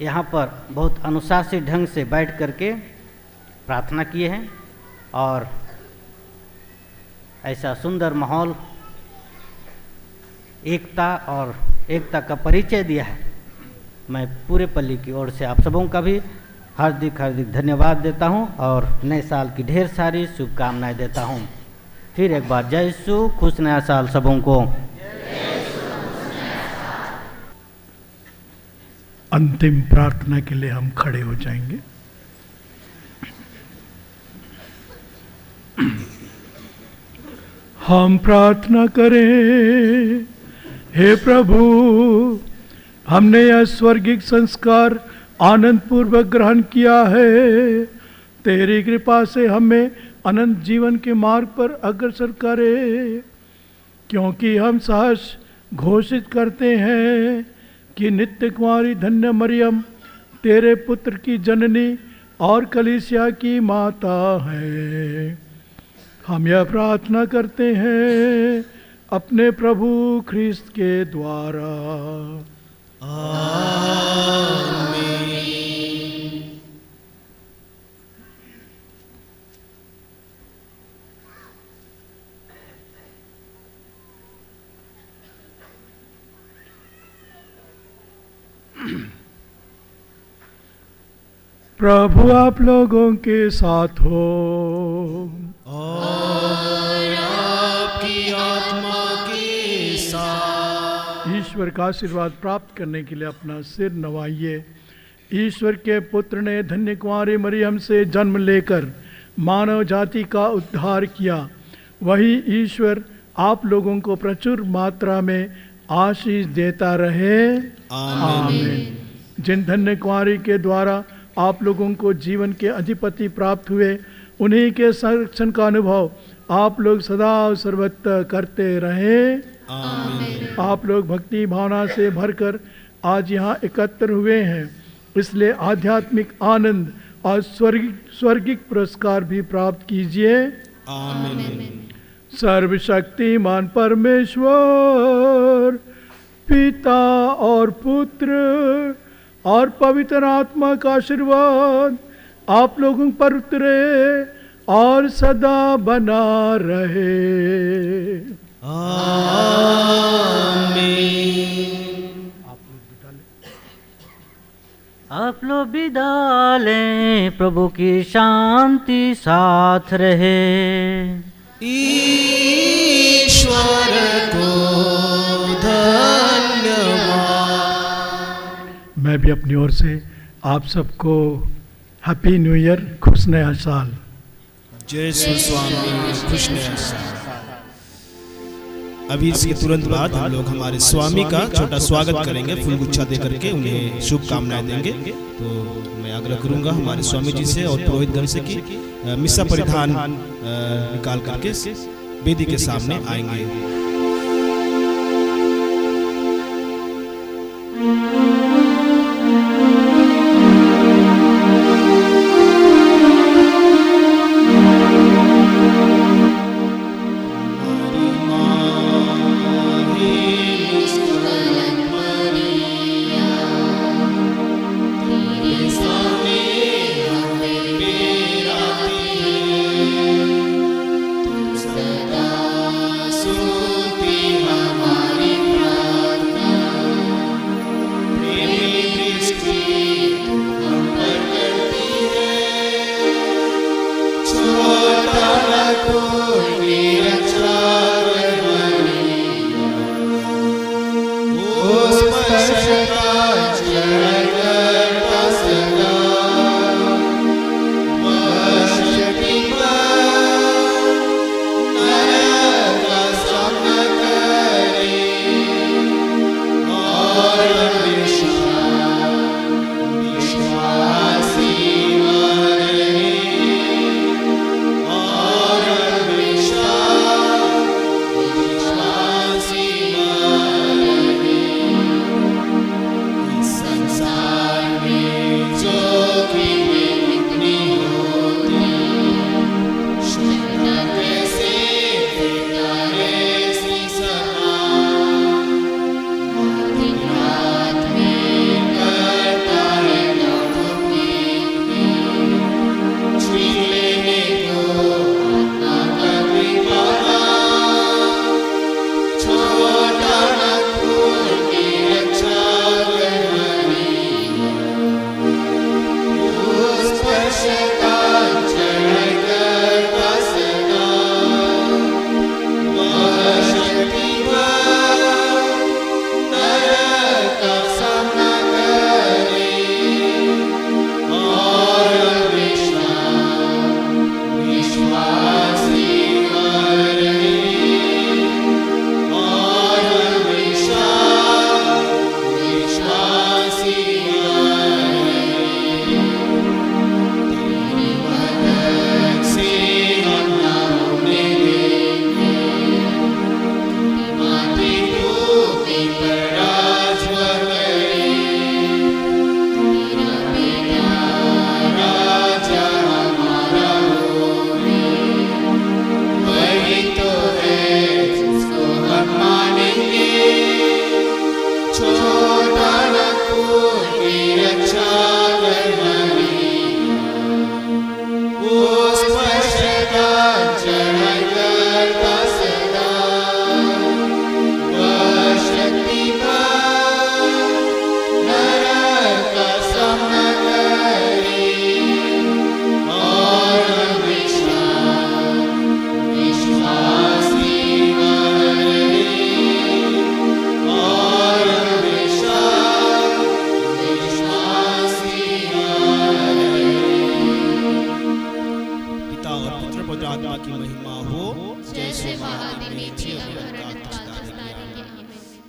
यहाँ पर बहुत अनुशासित ढंग से बैठ करके प्रार्थना किए हैं और ऐसा सुंदर माहौल, एकता का परिचय दिया है। मैं पूरे पल्ली की ओर से आप सबों का भी हार्दिक धन्यवाद देता हूं और नए साल की ढेर सारी शुभकामनाएं देता हूं। फिर एक बार जय यीशु, खुश नया साल सबों को। अंतिम प्रार्थना के लिए हम खड़े हो जाएंगे। हम प्रार्थना करें। हे प्रभु, हमने यह स्वर्गिक संस्कार आनंद पूर्वक ग्रहण किया है। तेरी कृपा से हमें अनंत जीवन के मार्ग पर अग्रसर करे, क्योंकि हम सहर्ष घोषित करते हैं कि नित्य कुंवारी धन्य मरियम तेरे पुत्र की जननी और कलीसिया की माता है। हम यह प्रार्थना करते हैं अपने प्रभु ख्रिस्त के द्वारा। आमीन। प्रभु आप लोगों के साथ हो और आपकी आत्मा के साथ। ईश्वर का आशीर्वाद प्राप्त करने के लिए अपना सिर नवाइए। ईश्वर के पुत्र ने धन्य कुंवारी मरियम से जन्म लेकर मानव जाति का उद्धार किया। वही ईश्वर आप लोगों को प्रचुर मात्रा में आशीष देता रहे। आमीन। जिन धन्य कुंवारी के द्वारा आप लोगों को जीवन के अधिपति प्राप्त हुए, उन्हीं के संरक्षण का अनुभव आप लोग सदा सर्वत्र करते रहें। आमीन। आप लोग भक्ति भावना से भरकर आज यहाँ एकत्र हुए हैं, इसलिए आध्यात्मिक आनंद और स्वर्गिक पुरस्कार भी प्राप्त कीजिए। आमीन। सर्वशक्तिमान परमेश्वर पिता और पुत्र और पवित्र आत्मा का आशीर्वाद आप लोगों पर उतरे और सदा बना रहे। आमीन। आप लोग विदा लें, प्रभु की शांति साथ रहे। ईश्वर को धन्यवाद। मैं भी अपनी ओर से आप सबको हैप्पी न्यू ईयर, खुश नया साल। जय श्री स्वामी, खुश नया साल। अभी इसके तुरंत बाद हम लोग हमारे स्वामी का छोटा स्वागत करेंगे, फूल गुच्छा दे करके उन्हें शुभकामनाएं देंगे। तो मैं आग्रह करूंगा हमारे स्वामी जी से और पुरोहितगण से कि मिस्सा परिधान निकाल करके वेदी के सामने आएंगे।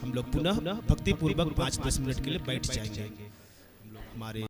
हम लोग पुनः भक्ति पूर्वक 5-10 मिनट के लिए बैठ जाएंगे। हम लोग हमारे